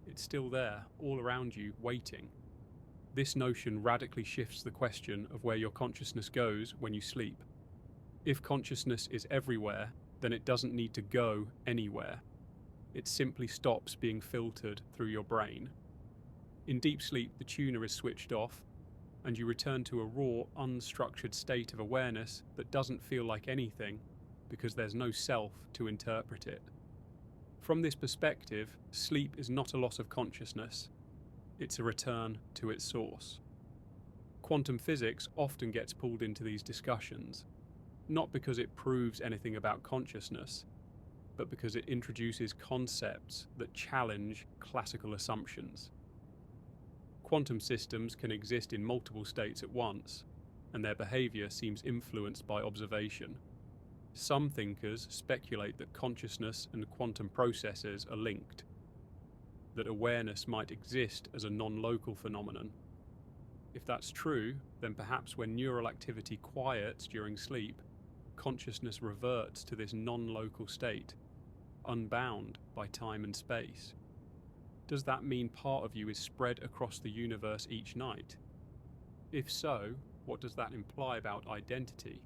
It's still there, all around you, waiting. This notion radically shifts the question of where your consciousness goes when you sleep. If consciousness is everywhere, then it doesn't need to go anywhere. It simply stops being filtered through your brain. In deep sleep, the tuner is switched off, and you return to a raw, unstructured state of awareness that doesn't feel like anything because there's no self to interpret it. From this perspective, sleep is not a loss of consciousness, it's a return to its source. Quantum physics often gets pulled into these discussions, not because it proves anything about consciousness, but because it introduces concepts that challenge classical assumptions. Quantum systems can exist in multiple states at once, and their behavior seems influenced by observation. Some thinkers speculate that consciousness and quantum processes are linked, that awareness might exist as a non-local phenomenon. If that's true, then perhaps when neural activity quiets during sleep, consciousness reverts to this non-local state, unbound by time and space. Does that mean part of you is spread across the universe each night? If so, what does that imply about identity?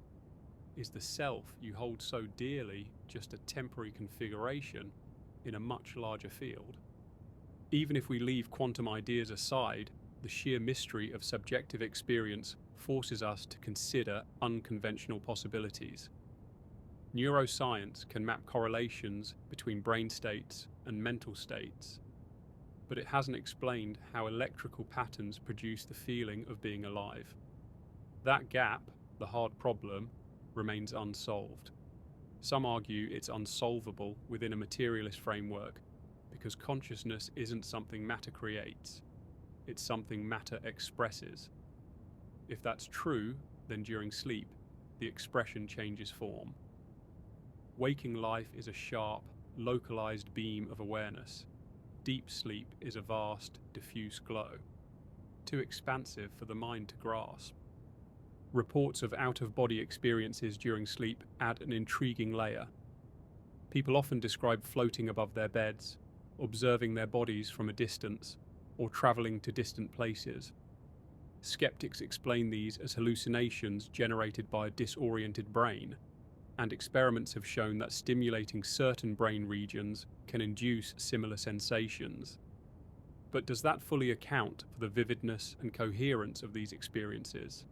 Is the self you hold so dearly just a temporary configuration in a much larger field? Even if we leave quantum ideas aside, the sheer mystery of subjective experience forces us to consider unconventional possibilities. Neuroscience can map correlations between brain states and mental states, but it hasn't explained how electrical patterns produce the feeling of being alive. That gap, the hard problem, remains unsolved. Some argue it's unsolvable within a materialist framework because consciousness isn't something matter creates, it's something matter expresses. If that's true, then during sleep, the expression changes form. Waking life is a sharp, localized beam of awareness. Deep sleep is a vast, diffuse glow, too expansive for the mind to grasp. Reports of out-of-body experiences during sleep add an intriguing layer. People often describe floating above their beds, observing their bodies from a distance, or traveling to distant places. Skeptics explain these as hallucinations generated by a disoriented brain, and experiments have shown that stimulating certain brain regions can induce similar sensations. But does that fully account for the vividness and coherence of these experiences?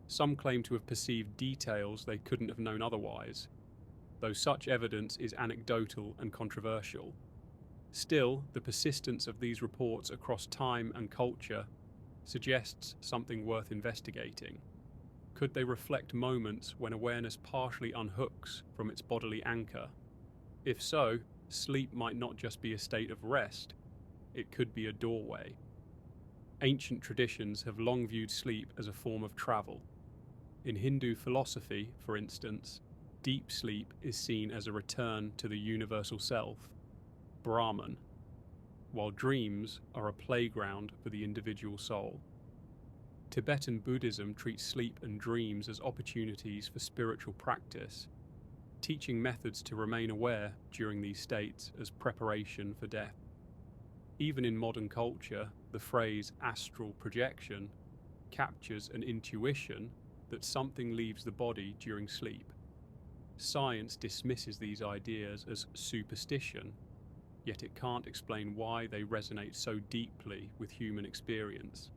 Some claim to have perceived details they couldn't have known otherwise, though such evidence is anecdotal and controversial. Still, the persistence of these reports across time and culture suggests something worth investigating. Could they reflect moments when awareness partially unhooks from its bodily anchor? If so, sleep might not just be a state of rest, it could be a doorway. Ancient traditions have long viewed sleep as a form of travel. In Hindu philosophy, for instance, deep sleep is seen as a return to the universal self, Brahman, while dreams are a playground for the individual soul. Tibetan Buddhism treats sleep and dreams as opportunities for spiritual practice, teaching methods to remain aware during these states as preparation for death. Even in modern culture, the phrase astral projection captures an intuition that something leaves the body during sleep. Science dismisses these ideas as superstition, yet it can't explain why they resonate so deeply with human experience.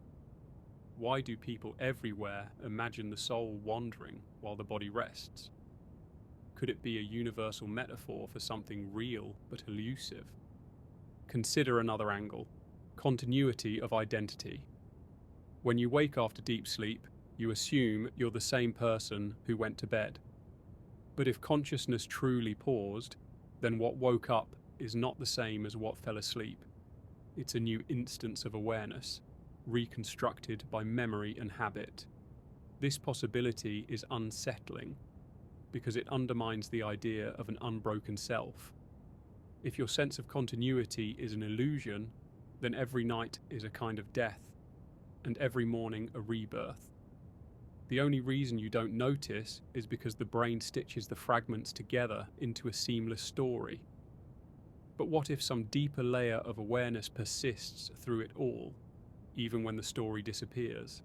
Why do people everywhere imagine the soul wandering while the body rests? Could it be a universal metaphor for something real but elusive? Consider another angle: continuity of identity. When you wake after deep sleep, you assume you're the same person who went to bed. But if consciousness truly paused, then what woke up is not the same as what fell asleep. It's a new instance of awareness, reconstructed by memory and habit. This possibility is unsettling because it undermines the idea of an unbroken self. If your sense of continuity is an illusion, then every night is a kind of death, and every morning a rebirth. The only reason you don't notice is because the brain stitches the fragments together into a seamless story. But what if some deeper layer of awareness persists through it all, even when the story disappears?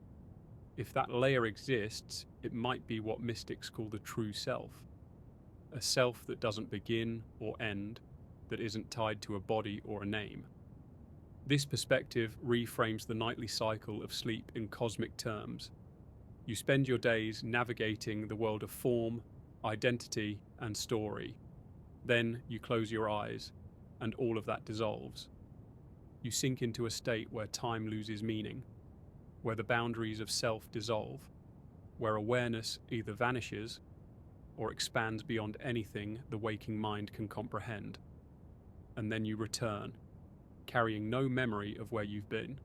If that layer exists, it might be what mystics call the true self. A self that doesn't begin or end, that isn't tied to a body or a name. This perspective reframes the nightly cycle of sleep in cosmic terms. You spend your days navigating the world of form, identity, and story. Then you close your eyes, and all of that dissolves. You sink into a state where time loses meaning, where the boundaries of self dissolve, where awareness either vanishes or expands beyond anything the waking mind can comprehend. And then you return, carrying no memory of where you've been,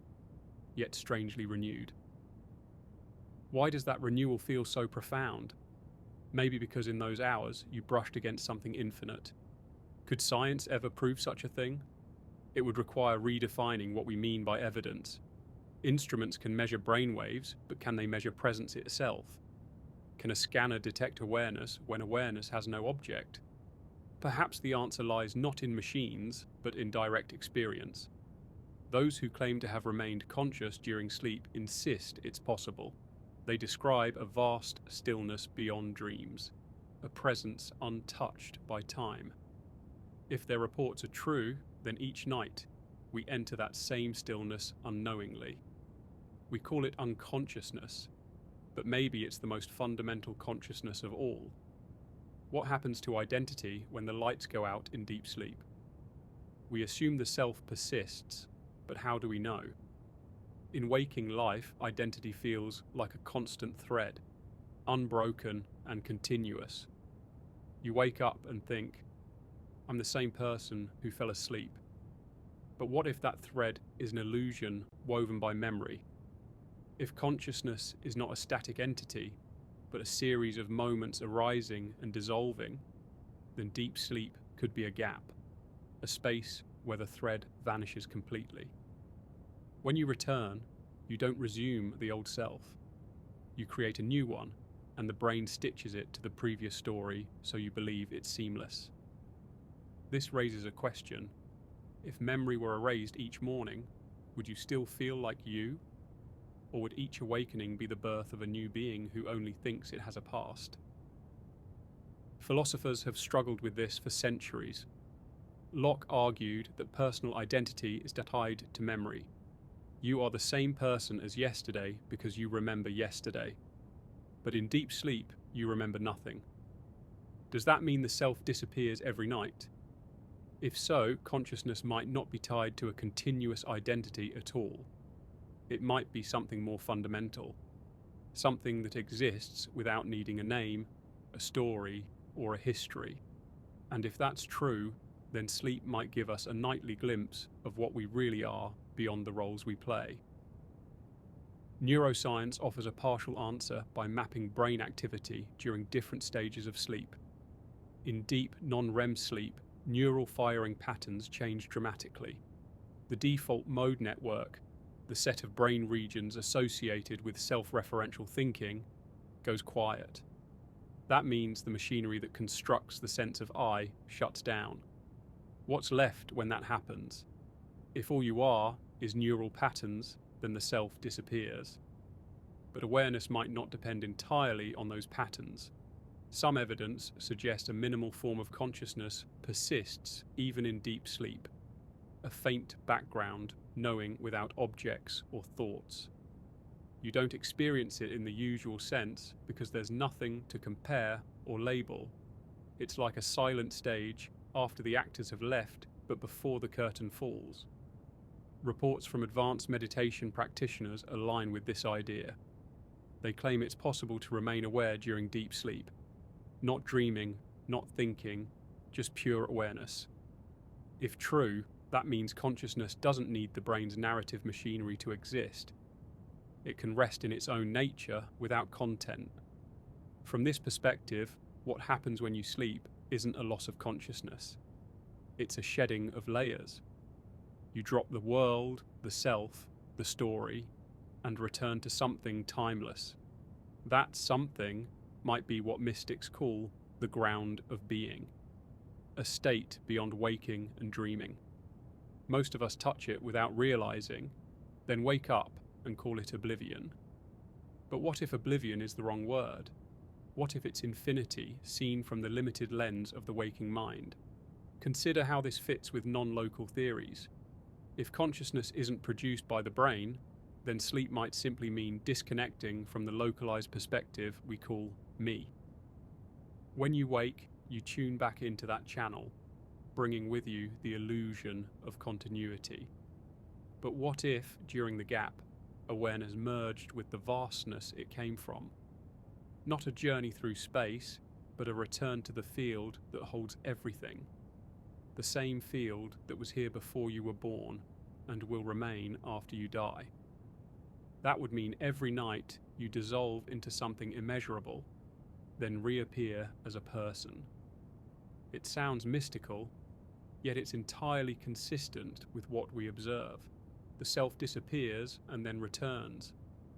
yet strangely renewed. Why does that renewal feel so profound? Maybe because in those hours you brushed against something infinite. Could science ever prove such a thing? It would require redefining what we mean by evidence. Instruments can measure brainwaves, but can they measure presence itself? Can a scanner detect awareness when awareness has no object? Perhaps the answer lies not in machines, but in direct experience. Those who claim to have remained conscious during sleep insist it's possible. They describe a vast stillness beyond dreams, a presence untouched by time. If their reports are true, then each night we enter that same stillness unknowingly. We call it unconsciousness, but maybe it's the most fundamental consciousness of all. What happens to identity when the lights go out in deep sleep? We assume the self persists, but how do we know? In waking life, identity feels like a constant thread, unbroken and continuous. You wake up and think, I'm the same person who fell asleep. But what if that thread is an illusion woven by memory? If consciousness is not a static entity, but a series of moments arising and dissolving, then deep sleep could be a gap, a space where the thread vanishes completely. When you return, you don't resume the old self. You create a new one, and the brain stitches it to the previous story so you believe it's seamless. This raises a question. If memory were erased each morning, would you still feel like you? Or would each awakening be the birth of a new being who only thinks it has a past? Philosophers have struggled with this for centuries. Locke argued that personal identity is tied to memory. You are the same person as yesterday because you remember yesterday. But in deep sleep, you remember nothing. Does that mean the self disappears every night? If so, consciousness might not be tied to a continuous identity at all. It might be something more fundamental, something that exists without needing a name, a story, or a history. And if that's true, then sleep might give us a nightly glimpse of what we really are beyond the roles we play. Neuroscience offers a partial answer by mapping brain activity during different stages of sleep. In deep non-REM sleep, neural firing patterns change dramatically. The default mode network, the set of brain regions associated with self-referential thinking, goes quiet. That means the machinery that constructs the sense of I shuts down. What's left when that happens? If all you are is neural patterns, then the self disappears. But awareness might not depend entirely on those patterns. Some evidence suggests a minimal form of consciousness persists even in deep sleep, a faint background knowing without objects or thoughts. You don't experience it in the usual sense because there's nothing to compare or label. It's like a silent stage after the actors have left but before the curtain falls. Reports from advanced meditation practitioners align with this idea. They claim it's possible to remain aware during deep sleep. Not dreaming, not thinking, just pure awareness. If true, that means consciousness doesn't need the brain's narrative machinery to exist. It can rest in its own nature without content. From this perspective, what happens when you sleep isn't a loss of consciousness. It's a shedding of layers. You drop the world, the self, the story, and return to something timeless. That something might be what mystics call the ground of being, a state beyond waking and dreaming. Most of us touch it without realizing, then wake up and call it oblivion. But what if oblivion is the wrong word? What if it's infinity seen from the limited lens of the waking mind? Consider how this fits with non-local theories. If consciousness isn't produced by the brain, then sleep might simply mean disconnecting from the localized perspective we call me. When you wake, you tune back into that channel, bringing with you the illusion of continuity. But what if, during the gap, awareness merged with the vastness it came from? Not a journey through space, but a return to the field that holds everything. The same field that was here before you were born and will remain after you die. That would mean every night you dissolve into something immeasurable, then reappear as a person. It sounds mystical, yet it's entirely consistent with what we observe. The self disappears and then returns,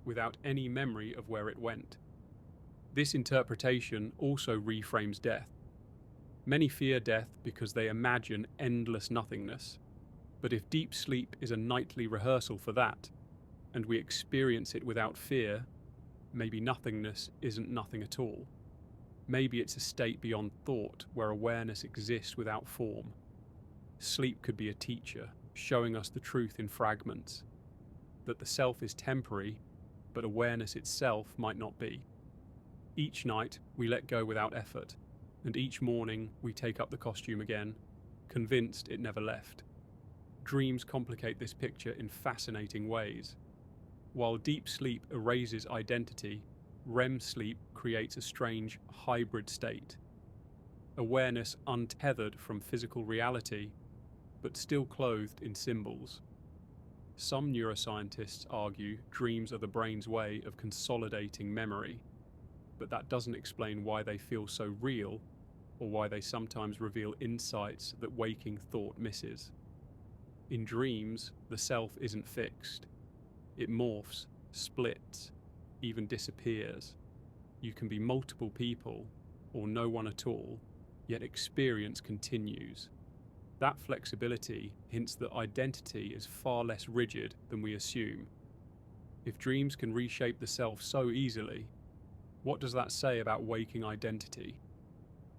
without any memory of where it went. This interpretation also reframes death. Many fear death because they imagine endless nothingness. But if deep sleep is a nightly rehearsal for that, and we experience it without fear, maybe nothingness isn't nothing at all. Maybe it's a state beyond thought where awareness exists without form. Sleep could be a teacher, showing us the truth in fragments, that the self is temporary, but awareness itself might not be. Each night, we let go without effort, and each morning we take up the costume again, convinced it never left. Dreams complicate this picture in fascinating ways. While deep sleep erases identity, REM sleep creates a strange hybrid state. Awareness untethered from physical reality, but still clothed in symbols. Some neuroscientists argue dreams are the brain's way of consolidating memory, but that doesn't explain why they feel so real or why they sometimes reveal insights that waking thought misses. In dreams, the self isn't fixed. It morphs, splits, even disappears. You can be multiple people, or no one at all, yet experience continues. That flexibility hints that identity is far less rigid than we assume. If dreams can reshape the self so easily, what does that say about waking identity?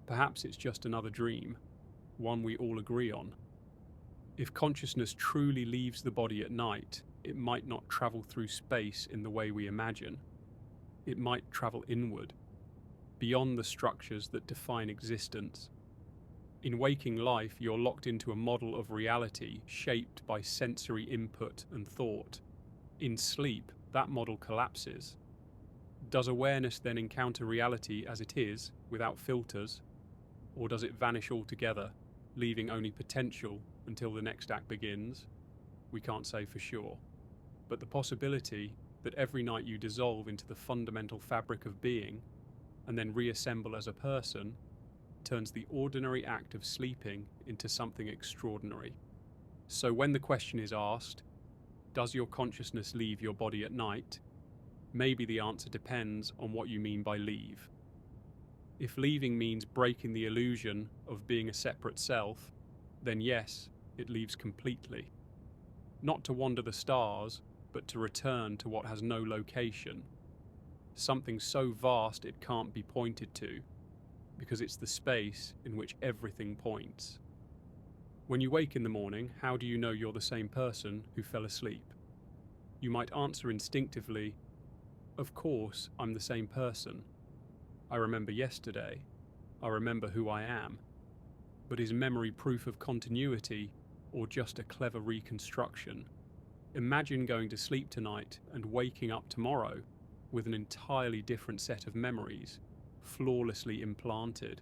Perhaps it's just another dream, one we all agree on. If consciousness truly leaves the body at night, it might not travel through space in the way we imagine. It might travel inward, beyond the structures that define existence. In waking life, you're locked into a model of reality shaped by sensory input and thought. In sleep, that model collapses. Does awareness then encounter reality as it is, without filters? Or does it vanish altogether, leaving only potential until the next act begins? We can't say for sure. But the possibility that every night you dissolve into the fundamental fabric of being, and then reassemble as a person, turns the ordinary act of sleeping into something extraordinary. So when the question is asked, does your consciousness leave your body at night? Maybe the answer depends on what you mean by leave. If leaving means breaking the illusion of being a separate self, then yes, it leaves completely. Not to wander the stars, but to return to what has no location. Something so vast it can't be pointed to, because it's the space in which everything points. When you wake in the morning, how do you know you're the same person who fell asleep? You might answer instinctively, "Of course, I'm the same person. I remember yesterday. I remember who I am." But is memory proof of continuity or just a clever reconstruction? Imagine going to sleep tonight and waking up tomorrow with an entirely different set of memories, flawlessly implanted.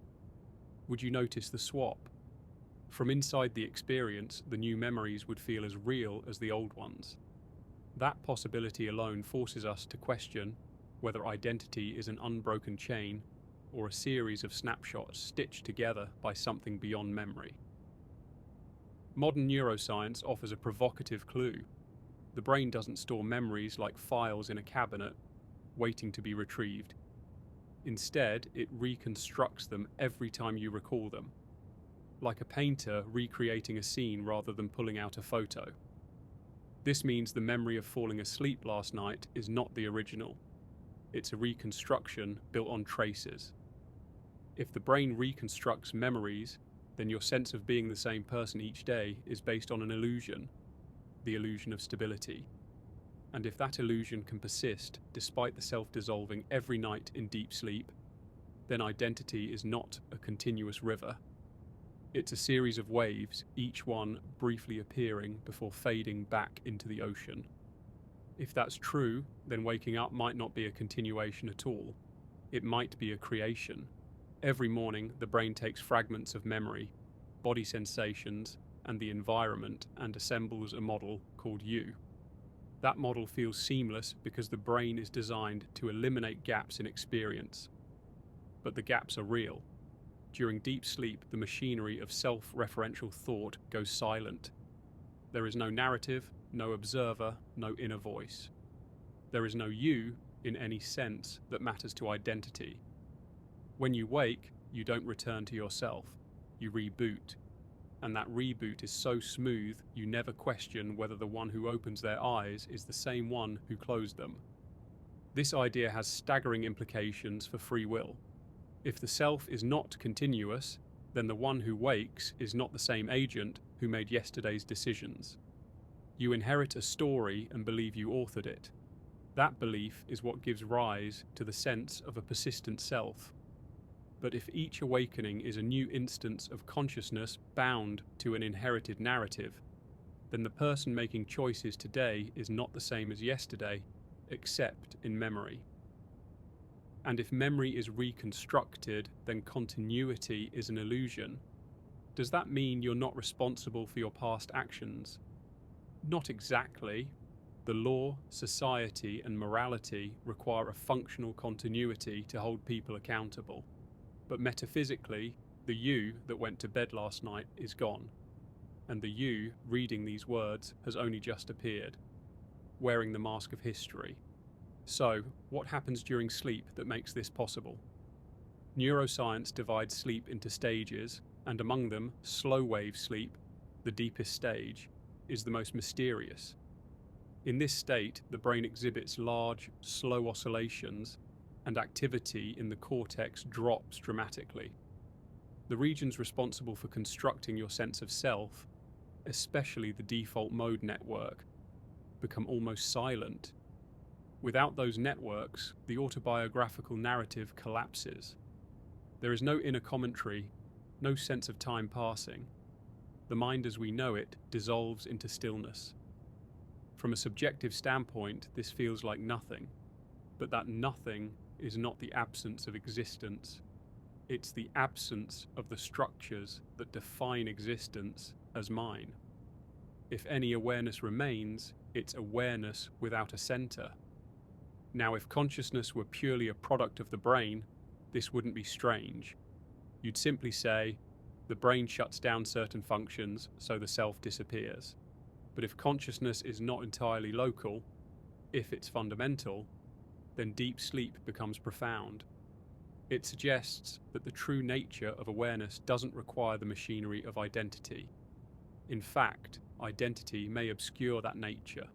Would you notice the swap? From inside the experience, the new memories would feel as real as the old ones. That possibility alone forces us to question whether identity is an unbroken chain or a series of snapshots stitched together by something beyond memory. Modern neuroscience offers a provocative clue. The brain doesn't store memories like files in a cabinet, waiting to be retrieved. Instead, it reconstructs them every time you recall them, like a painter recreating a scene rather than pulling out a photo. This means the memory of falling asleep last night is not the original. It's a reconstruction built on traces. If the brain reconstructs memories, then your sense of being the same person each day is based on an illusion, the illusion of stability. And if that illusion can persist despite the self dissolving every night in deep sleep, then identity is not a continuous river. It's a series of waves, each one briefly appearing before fading back into the ocean. If that's true, then waking up might not be a continuation at all. It might be a creation. Every morning, the brain takes fragments of memory, body sensations, and the environment and assembles a model called you. That model feels seamless because the brain is designed to eliminate gaps in experience. But the gaps are real. During deep sleep, the machinery of self-referential thought goes silent. There is no narrative, no observer, no inner voice. There is no you in any sense that matters to identity. When you wake, you don't return to yourself. You reboot. And that reboot is so smooth, you never question whether the one who opens their eyes is the same one who closed them. This idea has staggering implications for free will. If the self is not continuous, then the one who wakes is not the same agent who made yesterday's decisions. You inherit a story and believe you authored it. That belief is what gives rise to the sense of a persistent self. But if each awakening is a new instance of consciousness bound to an inherited narrative, then the person making choices today is not the same as yesterday, except in memory. And if memory is reconstructed, then continuity is an illusion. Does that mean you're not responsible for your past actions? Not exactly. The law, society, and morality require a functional continuity to hold people accountable. But metaphysically, the you that went to bed last night is gone, and the you reading these words has only just appeared, wearing the mask of history. So, what happens during sleep that makes this possible? Neuroscience divides sleep into stages, and among them, slow-wave sleep, the deepest stage, is the most mysterious. In this state, the brain exhibits large, slow oscillations, and activity in the cortex drops dramatically. The regions responsible for constructing your sense of self, especially the default mode network, become almost silent. Without those networks, the autobiographical narrative collapses. There is no inner commentary, no sense of time passing. The mind as we know it dissolves into stillness. From a subjective standpoint, this feels like nothing, but that nothing is not the absence of existence. It's the absence of the structures that define existence as mine. If any awareness remains, it's awareness without a center. Now, if consciousness were purely a product of the brain, this wouldn't be strange. You'd simply say, the brain shuts down certain functions, so the self disappears. But if consciousness is not entirely local, if it's fundamental, then deep sleep becomes profound. It suggests that the true nature of awareness doesn't require the machinery of identity. In fact, identity may obscure that nature.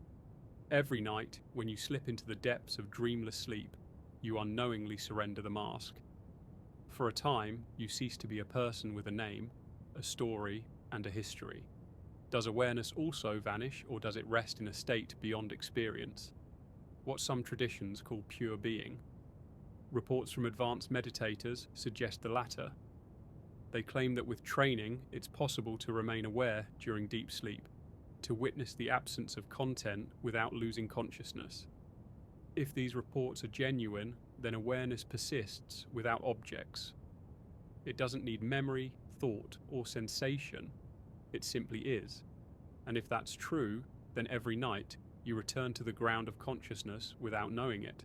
Every night, when you slip into the depths of dreamless sleep, you unknowingly surrender the mask. For a time, you cease to be a person with a name, a story, and a history. Does awareness also vanish, or does it rest in a state beyond experience? What some traditions call pure being. Reports from advanced meditators suggest the latter. They claim that with training, it's possible to remain aware during deep sleep, to witness the absence of content without losing consciousness. If these reports are genuine, then awareness persists without objects. It doesn't need memory, thought, or sensation. It simply is. And if that's true, then every night you return to the ground of consciousness without knowing it.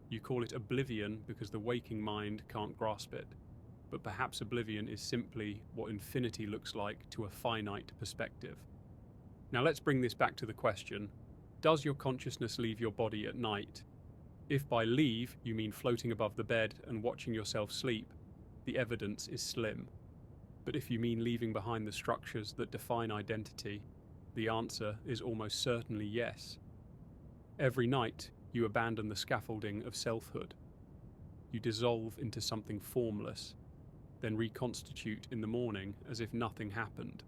You call it oblivion because the waking mind can't grasp it. But perhaps oblivion is simply what infinity looks like to a finite perspective. Now let's bring this back to the question, does your consciousness leave your body at night? If by leave you mean floating above the bed and watching yourself sleep, the evidence is slim. But if you mean leaving behind the structures that define identity, the answer is almost certainly yes. Every night, you abandon the scaffolding of selfhood. You dissolve into something formless, then reconstitute in the morning as if nothing happened.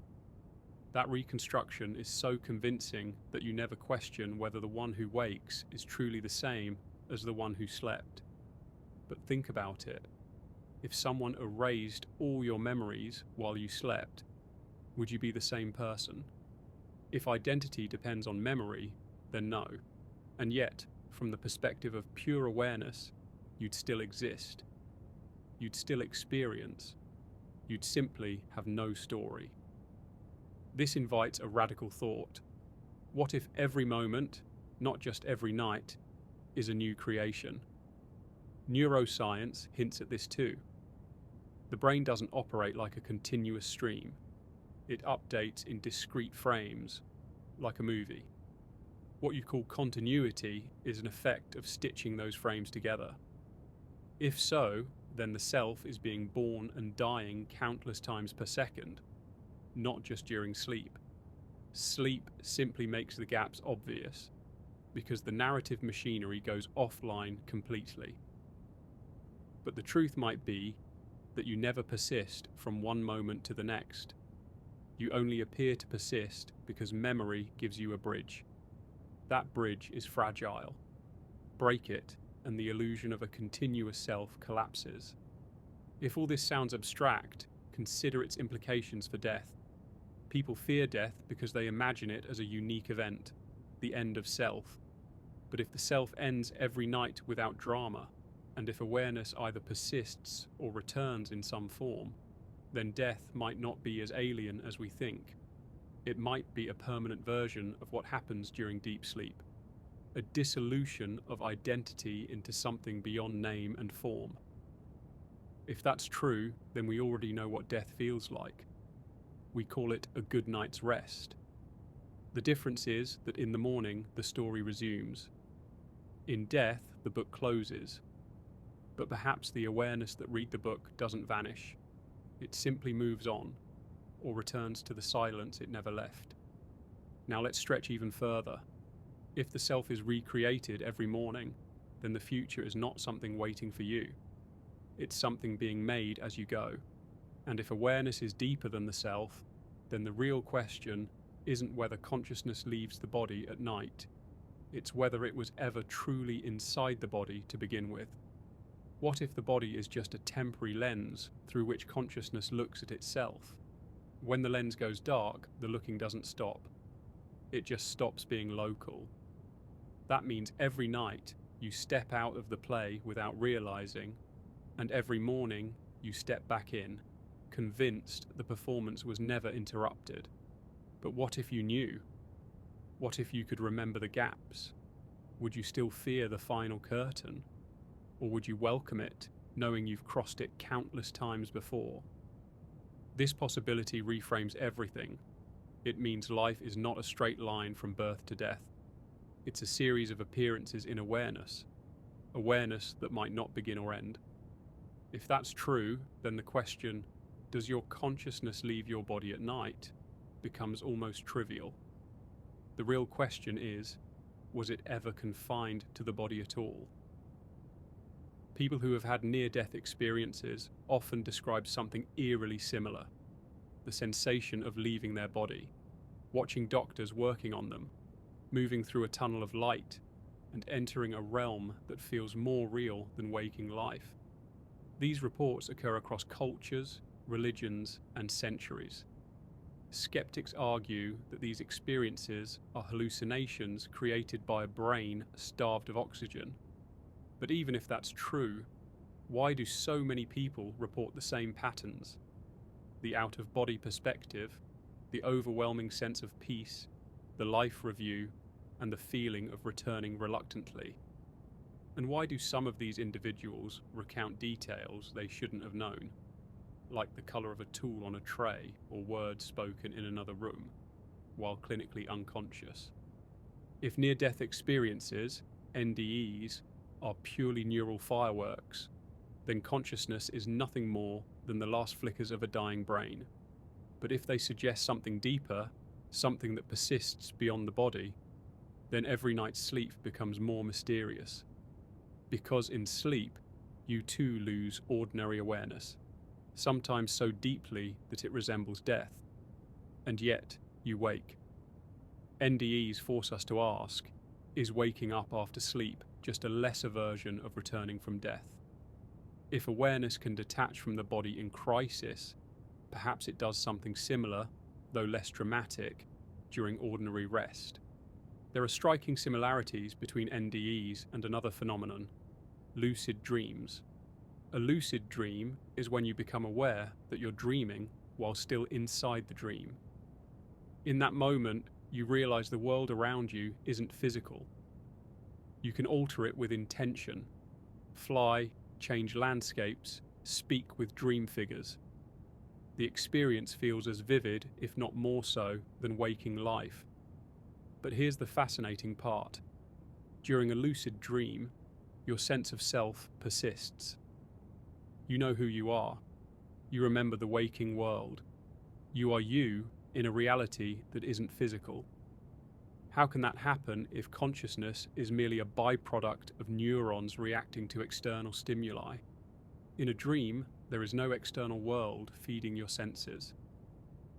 That reconstruction is so convincing that you never question whether the one who wakes is truly the same as the one who slept. But think about it. If someone erased all your memories while you slept, would you be the same person? If identity depends on memory, then no. And yet, from the perspective of pure awareness, you'd still exist. You'd still experience. You'd simply have no story. This invites a radical thought. What if every moment, not just every night, is a new creation? Neuroscience hints at this too. The brain doesn't operate like a continuous stream. It updates in discrete frames, like a movie. What you call continuity is an effect of stitching those frames together. If so, then the self is being born and dying countless times per second, not just during sleep. Sleep simply makes the gaps obvious, because the narrative machinery goes offline completely. But the truth might be that you never persist from one moment to the next. You only appear to persist because memory gives you a bridge. That bridge is fragile. Break it, and the illusion of a continuous self collapses. If all this sounds abstract, consider its implications for death. People fear death because they imagine it as a unique event, the end of self. But if the self ends every night without drama, And if awareness either persists or returns in some form, then death might not be as alien as we think. It might be a permanent version of what happens during deep sleep, a dissolution of identity into something beyond name and form. If that's true, then we already know what death feels like. We call it a good night's rest. The difference is that in the morning, the story resumes. In death, the book closes. But perhaps the awareness that read the book doesn't vanish. It simply moves on, or returns to the silence it never left. Now let's stretch even further. If the self is recreated every morning, then the future is not something waiting for you. It's something being made as you go. And if awareness is deeper than the self, then the real question isn't whether consciousness leaves the body at night. It's whether it was ever truly inside the body to begin with. What if the body is just a temporary lens through which consciousness looks at itself? When the lens goes dark, the looking doesn't stop. It just stops being local. That means every night you step out of the play without realizing, and every morning you step back in, convinced the performance was never interrupted. But what if you knew? What if you could remember the gaps? Would you still fear the final curtain? Or would you welcome it, knowing you've crossed it countless times before? This possibility reframes everything. It means life is not a straight line from birth to death. It's a series of appearances in awareness that might not begin or end. If that's true, then the question, does your consciousness leave your body at night, becomes almost trivial. The real question is, was it ever confined to the body at all? People who have had near-death experiences often describe something eerily similar: the sensation of leaving their body, watching doctors working on them, moving through a tunnel of light, and entering a realm that feels more real than waking life. These reports occur across cultures, religions, and centuries. Skeptics argue that these experiences are hallucinations created by a brain starved of oxygen. But even if that's true, why do so many people report the same patterns? The out-of-body perspective, the overwhelming sense of peace, the life review, and the feeling of returning reluctantly. And why do some of these individuals recount details they shouldn't have known, like the colour of a tool on a tray or words spoken in another room, while clinically unconscious? If near-death experiences, NDEs, are purely neural fireworks, then consciousness is nothing more than the last flickers of a dying brain. But if they suggest something deeper, something that persists beyond the body, then every night's sleep becomes more mysterious. Because in sleep, you too lose ordinary awareness, sometimes so deeply that it resembles death. And yet, you wake. NDEs force us to ask, is waking up after sleep just a lesser version of returning from death? If awareness can detach from the body in crisis, perhaps it does something similar, though less dramatic, during ordinary rest. There are striking similarities between NDEs and another phenomenon, lucid dreams. A lucid dream is when you become aware that you're dreaming while still inside the dream. In that moment, you realize the world around you isn't physical. You can alter it with intention, fly, change landscapes, speak with dream figures. The experience feels as vivid, if not more so, than waking life. But here's the fascinating part. During a lucid dream, your sense of self persists. You know who you are. You remember the waking world. You are you in a reality that isn't physical. How can that happen if consciousness is merely a byproduct of neurons reacting to external stimuli? In a dream, there is no external world feeding your senses.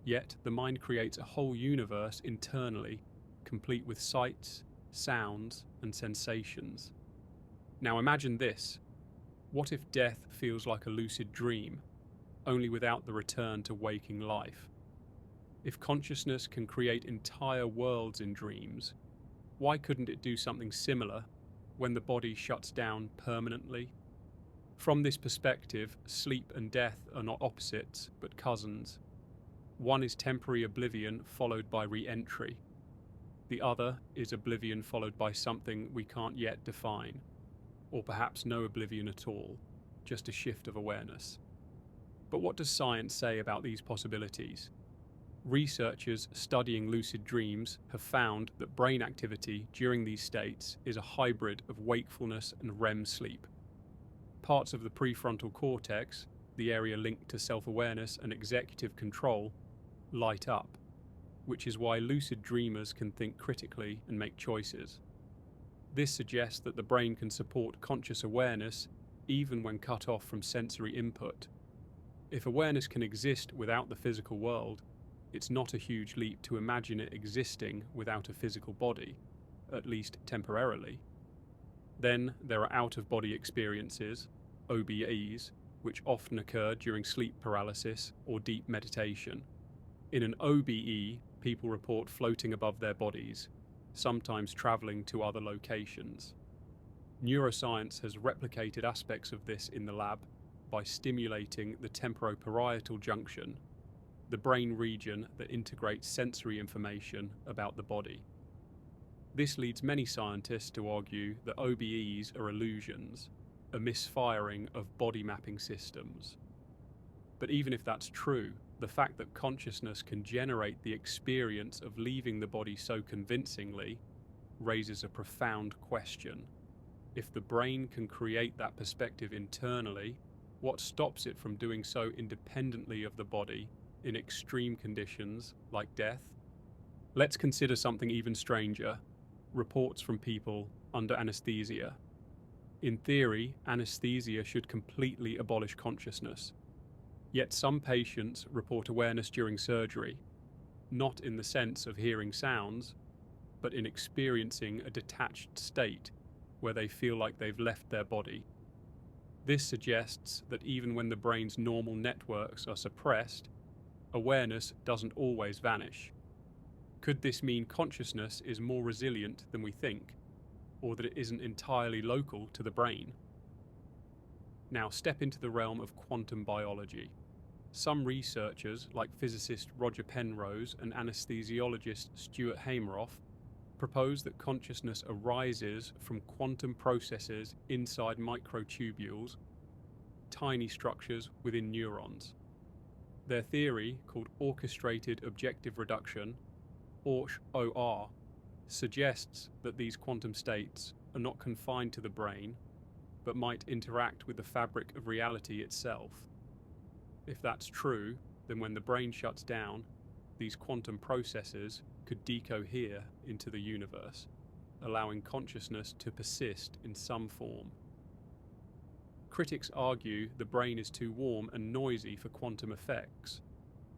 Yet the mind creates a whole universe internally, complete with sights, sounds, and sensations. Now imagine this. What if death feels like a lucid dream, only without the return to waking life? If consciousness can create entire worlds in dreams, why couldn't it do something similar when the body shuts down permanently? From this perspective, sleep and death are not opposites, but cousins. One is temporary oblivion followed by re-entry. The other is oblivion followed by something we can't yet define, or perhaps no oblivion at all, just a shift of awareness. But what does science say about these possibilities? Researchers studying lucid dreams have found that brain activity during these states is a hybrid of wakefulness and REM sleep. Parts of the prefrontal cortex, the area linked to self-awareness and executive control, light up, which is why lucid dreamers can think critically and make choices. This suggests that the brain can support conscious awareness even when cut off from sensory input. If awareness can exist without the physical world, it's not a huge leap to imagine it existing without a physical body, at least temporarily. Then there are out-of-body experiences, OBEs, which often occur during sleep paralysis or deep meditation. In an OBE, people report floating above their bodies, sometimes traveling to other locations. Neuroscience has replicated aspects of this in the lab by stimulating the temporoparietal junction, the brain region that integrates sensory information about the body. This leads many scientists to argue that OBEs are illusions, a misfiring of body mapping systems. But even if that's true, the fact that consciousness can generate the experience of leaving the body so convincingly raises a profound question. If the brain can create that perspective internally, what stops it from doing so independently of the body in extreme conditions like death? Let's consider something even stranger: reports from people under anesthesia. In theory, anesthesia should completely abolish consciousness. Yet some patients report awareness during surgery, not in the sense of hearing sounds, but in experiencing a detached state where they feel like they've left their body. This suggests that even when the brain's normal networks are suppressed, awareness doesn't always vanish. Could this mean consciousness is more resilient than we think, or that it isn't entirely local to the brain? Now step into the realm of quantum biology. Some researchers, like physicist Roger Penrose and anesthesiologist Stuart Hameroff, propose that consciousness arises from quantum processes inside microtubules, tiny structures within neurons. Their theory, called orchestrated objective reduction, OR, suggests that these quantum states are not confined to the brain, but might interact with the fabric of reality itself. If that's true, then when the brain shuts down, these quantum processes could decohere into the universe, allowing consciousness to persist in some form. Critics argue the brain is too warm and noisy for quantum effects,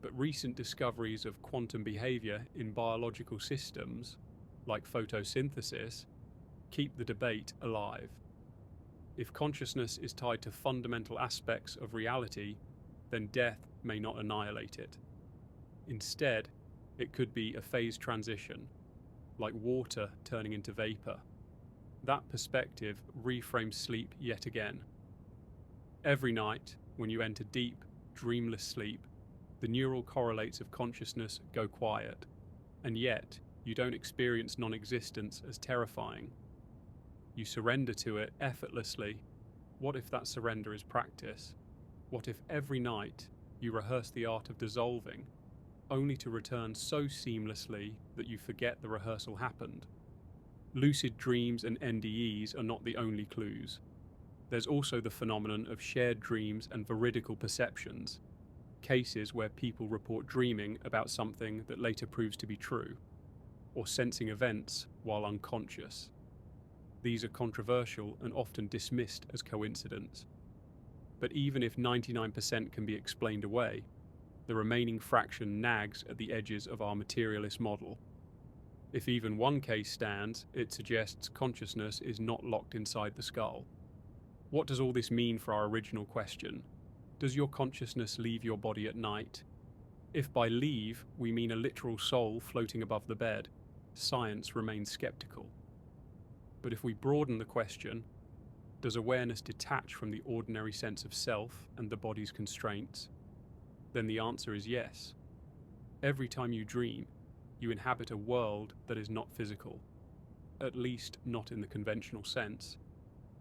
but recent discoveries of quantum behavior in biological systems, like photosynthesis, keep the debate alive. If consciousness is tied to fundamental aspects of reality, then death may not annihilate it. Instead, it could be a phase transition, like water turning into vapor. That perspective reframes sleep yet again. Every night, when you enter deep, dreamless sleep, the neural correlates of consciousness go quiet, and yet you don't experience non-existence as terrifying. You surrender to it effortlessly. What if that surrender is practice? What if every night you rehearse the art of dissolving, only to return so seamlessly that you forget the rehearsal happened? Lucid dreams and NDEs are not the only clues. There's also the phenomenon of shared dreams and veridical perceptions, cases where people report dreaming about something that later proves to be true, or sensing events while unconscious. These are controversial and often dismissed as coincidence. But even if 99% can be explained away, the remaining fraction nags at the edges of our materialist model. If even one case stands, it suggests consciousness is not locked inside the skull. What does all this mean for our original question? Does your consciousness leave your body at night? If by leave we mean a literal soul floating above the bed, science remains skeptical. But if we broaden the question, Does awareness detach from the ordinary sense of self and the body's constraints? Then the answer is yes. Every time you dream, you inhabit a world that is not physical, at least not in the conventional sense.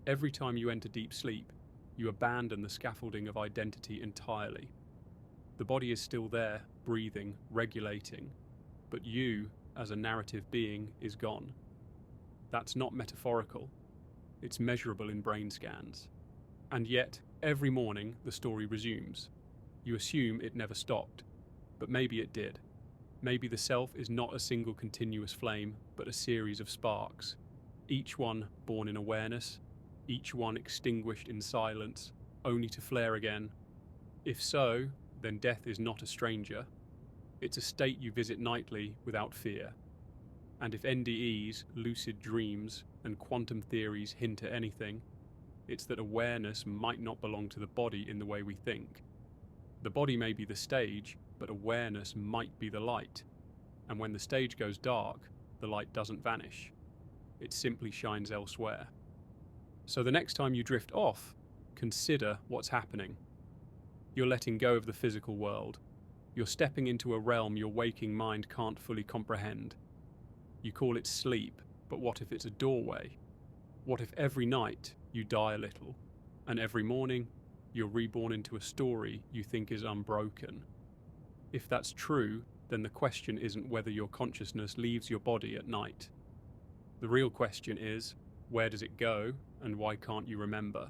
Every time you enter deep sleep, you abandon the scaffolding of identity entirely. The body is still there, breathing, regulating, but you, as a narrative being, is gone. That's not metaphorical. It's measurable in brain scans. And yet, every morning, the story resumes. You assume it never stopped, but maybe it did. Maybe the self is not a single continuous flame, but a series of sparks, each one born in awareness, each one extinguished in silence, only to flare again. If so, then death is not a stranger. It's a state you visit nightly without fear. And if NDEs, lucid dreams, and quantum theories hint at anything, it's that awareness might not belong to the body in the way we think. The body may be the stage, but awareness might be the light. And when the stage goes dark, the light doesn't vanish. It simply shines elsewhere. So the next time you drift off, consider what's happening. You're letting go of the physical world. You're stepping into a realm your waking mind can't fully comprehend. You call it sleep, but what if it's a doorway? What if every night you die a little, and every morning you're reborn into a story you think is unbroken? If that's true, then the question isn't whether your consciousness leaves your body at night. The real question is, where does it go, and why can't you remember?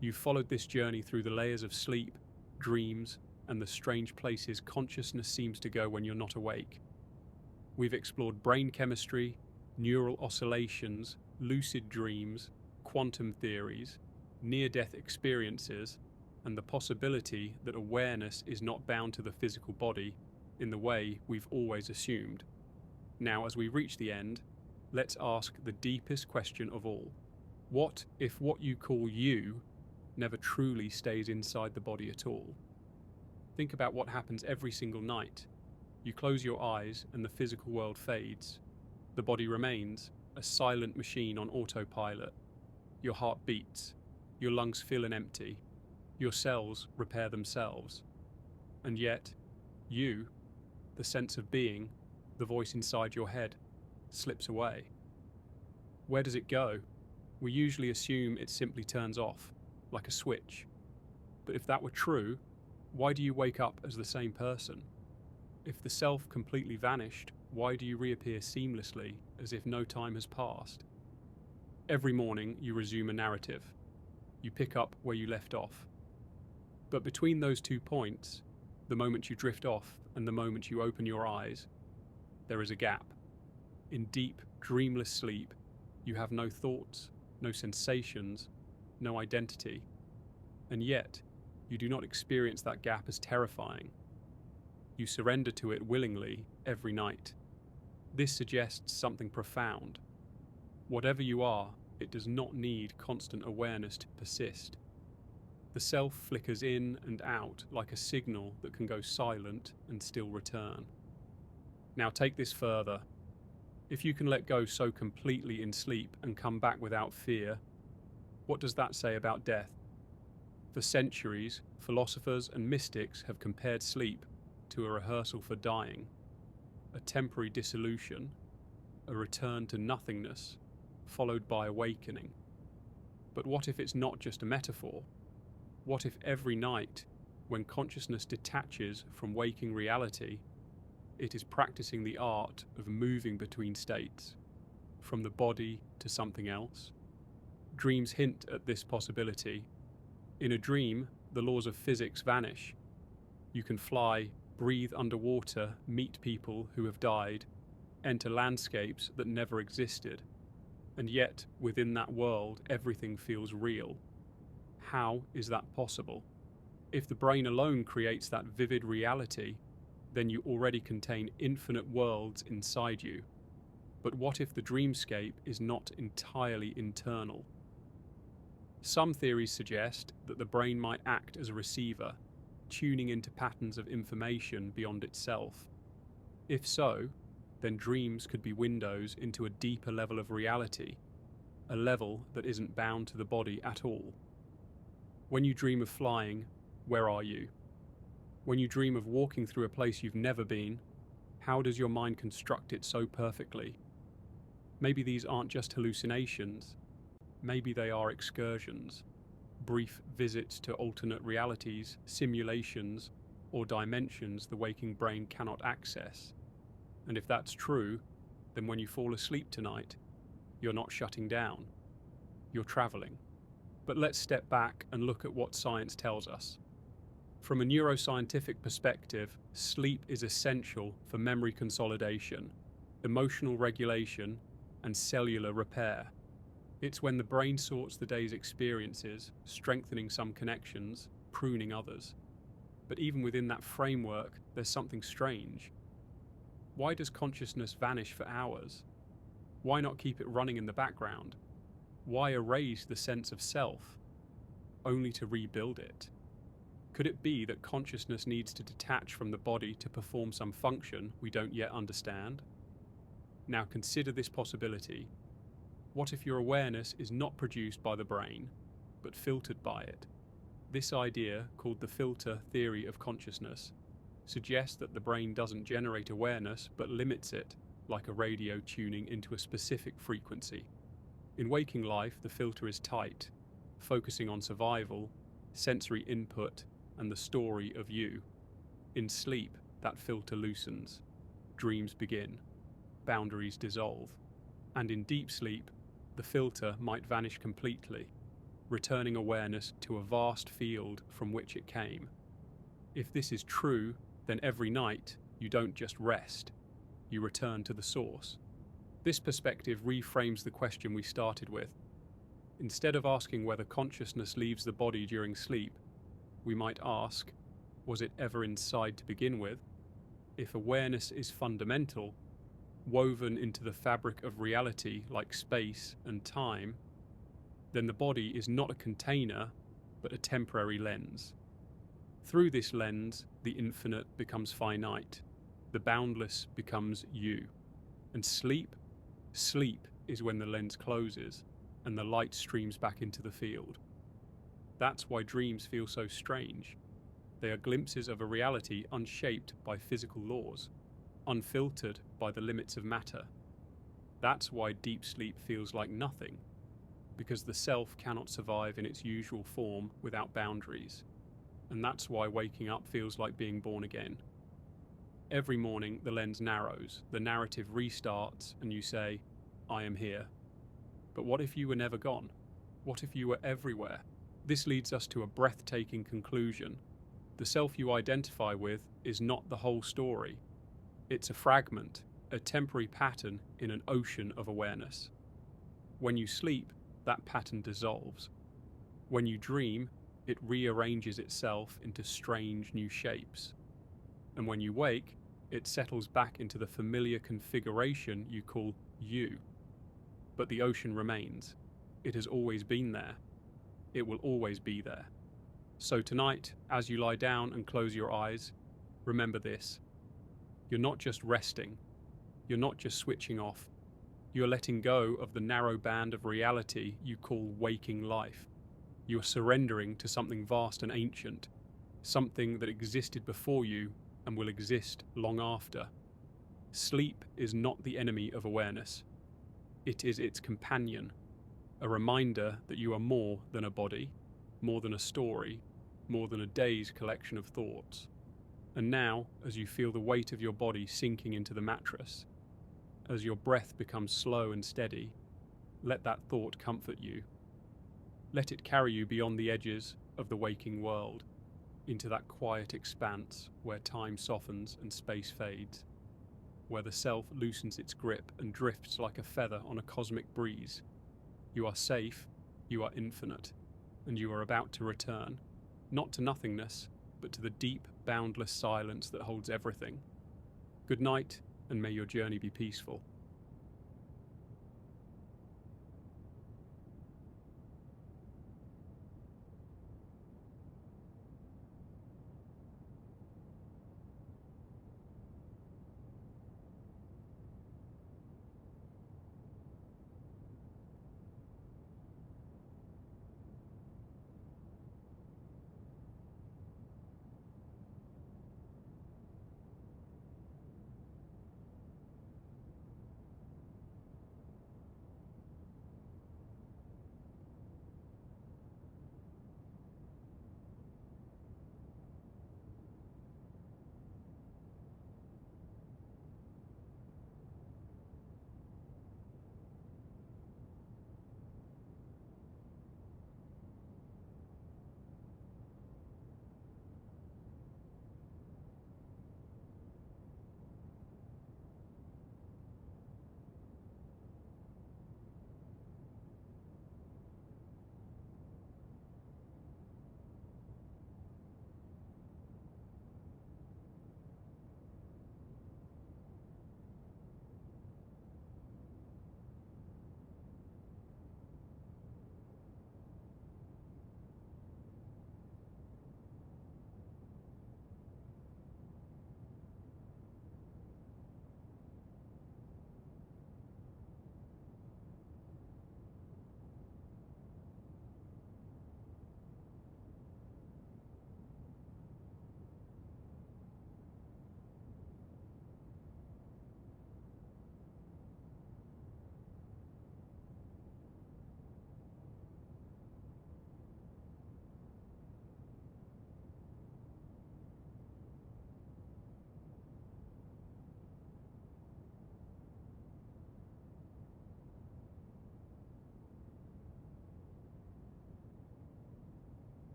You've followed this journey through the layers of sleep, dreams, and the strange places consciousness seems to go when you're not awake. We've explored brain chemistry, neural oscillations, lucid dreams, quantum theories, near-death experiences, and the possibility that awareness is not bound to the physical body in the way we've always assumed. Now, as we reach the end, let's ask the deepest question of all. What if what you call you never truly stays inside the body at all? Think about what happens every single night. You close your eyes and the physical world fades. The body remains, a silent machine on autopilot. Your heart beats, your lungs fill and empty, your cells repair themselves. And yet, you, the sense of being, the voice inside your head, slips away. Where does it go? We usually assume it simply turns off, like a switch. But if that were true, why do you wake up as the same person? If the self completely vanished, why do you reappear seamlessly, as if no time has passed? Every morning you resume a narrative. You pick up where you left off. But between those 2 points, the moment you drift off and the moment you open your eyes, there is a gap. In deep, dreamless sleep, you have no thoughts, no sensations, no identity. And yet, you do not experience that gap as terrifying. You surrender to it willingly every night. This suggests something profound. Whatever you are, it does not need constant awareness to persist. The self flickers in and out like a signal that can go silent and still return. Now take this further. If you can let go so completely in sleep and come back without fear, what does that say about death? For centuries, philosophers and mystics have compared sleep to a rehearsal for dying, a temporary dissolution, a return to nothingness, followed by awakening. But what if it's not just a metaphor? What if every night, when consciousness detaches from waking reality, it is practicing the art of moving between states, from the body to something else? Dreams hint at this possibility. In a dream, the laws of physics vanish. You can fly, breathe underwater, meet people who have died, enter landscapes that never existed. And yet, within that world, everything feels real. How is that possible? If the brain alone creates that vivid reality, then you already contain infinite worlds inside you. But what if the dreamscape is not entirely internal? Some theories suggest that the brain might act as a receiver, tuning into patterns of information beyond itself. If so, then dreams could be windows into a deeper level of reality, a level that isn't bound to the body at all. When you dream of flying, where are you? When you dream of walking through a place you've never been, how does your mind construct it so perfectly? Maybe these aren't just hallucinations. Maybe they are excursions, brief visits to alternate realities, simulations, or dimensions the waking brain cannot access. And if that's true, then when you fall asleep tonight, you're not shutting down. You're traveling. But let's step back and look at what science tells us. From a neuroscientific perspective, sleep is essential for memory consolidation, emotional regulation, and cellular repair. It's when the brain sorts the day's experiences, strengthening some connections, pruning others. But even within that framework, there's something strange. Why does consciousness vanish for hours? Why not keep it running in the background? Why erase the sense of self, only to rebuild it? Could it be that consciousness needs to detach from the body to perform some function we don't yet understand? Now consider this possibility. What if your awareness is not produced by the brain, but filtered by it? This idea, called the filter theory of consciousness, suggests that the brain doesn't generate awareness but limits it, like a radio tuning into a specific frequency. In waking life, the filter is tight, focusing on survival, sensory input, and the story of you. In sleep, that filter loosens. Dreams begin. Boundaries dissolve. And in deep sleep, the filter might vanish completely, returning awareness to a vast field from which it came. If this is true, then every night you don't just rest, you return to the source. This perspective reframes the question we started with. Instead of asking whether consciousness leaves the body during sleep, we might ask, was it ever inside to begin with? If awareness is fundamental, woven into the fabric of reality like space and time, then the body is not a container, but a temporary lens. Through this lens, the infinite becomes finite, the boundless becomes you. And sleep is when the lens closes and the light streams back into the field. That's why dreams feel so strange. They are glimpses of a reality unshaped by physical laws, unfiltered by the limits of matter. That's why deep sleep feels like nothing, because the self cannot survive in its usual form without boundaries. And that's why waking up feels like being born again. Every morning the lens narrows, the narrative restarts, and you say, I am here. But what if you were never gone? What if you were everywhere? This leads us to a breathtaking conclusion. The self you identify with is not the whole story. It's a fragment, a temporary pattern in an ocean of awareness. When you sleep, that pattern dissolves. When you dream, it rearranges itself into strange new shapes. And when you wake, it settles back into the familiar configuration you call you. But the ocean remains. It has always been there. It will always be there. So tonight, as you lie down and close your eyes, remember this. You're not just resting. You're not just switching off. You're letting go of the narrow band of reality you call waking life. You're surrendering to something vast and ancient, something that existed before you and will exist long after. Sleep is not the enemy of awareness. It is its companion, a reminder that you are more than a body, more than a story, more than a day's collection of thoughts. And now, as you feel the weight of your body sinking into the mattress, as your breath becomes slow and steady, let that thought comfort you. Let it carry you beyond the edges of the waking world, into that quiet expanse where time softens and space fades, where the self loosens its grip and drifts like a feather on a cosmic breeze. You are safe, you are infinite, and you are about to return, not to nothingness, but to the deep, boundless silence that holds everything. Good night, and may your journey be peaceful.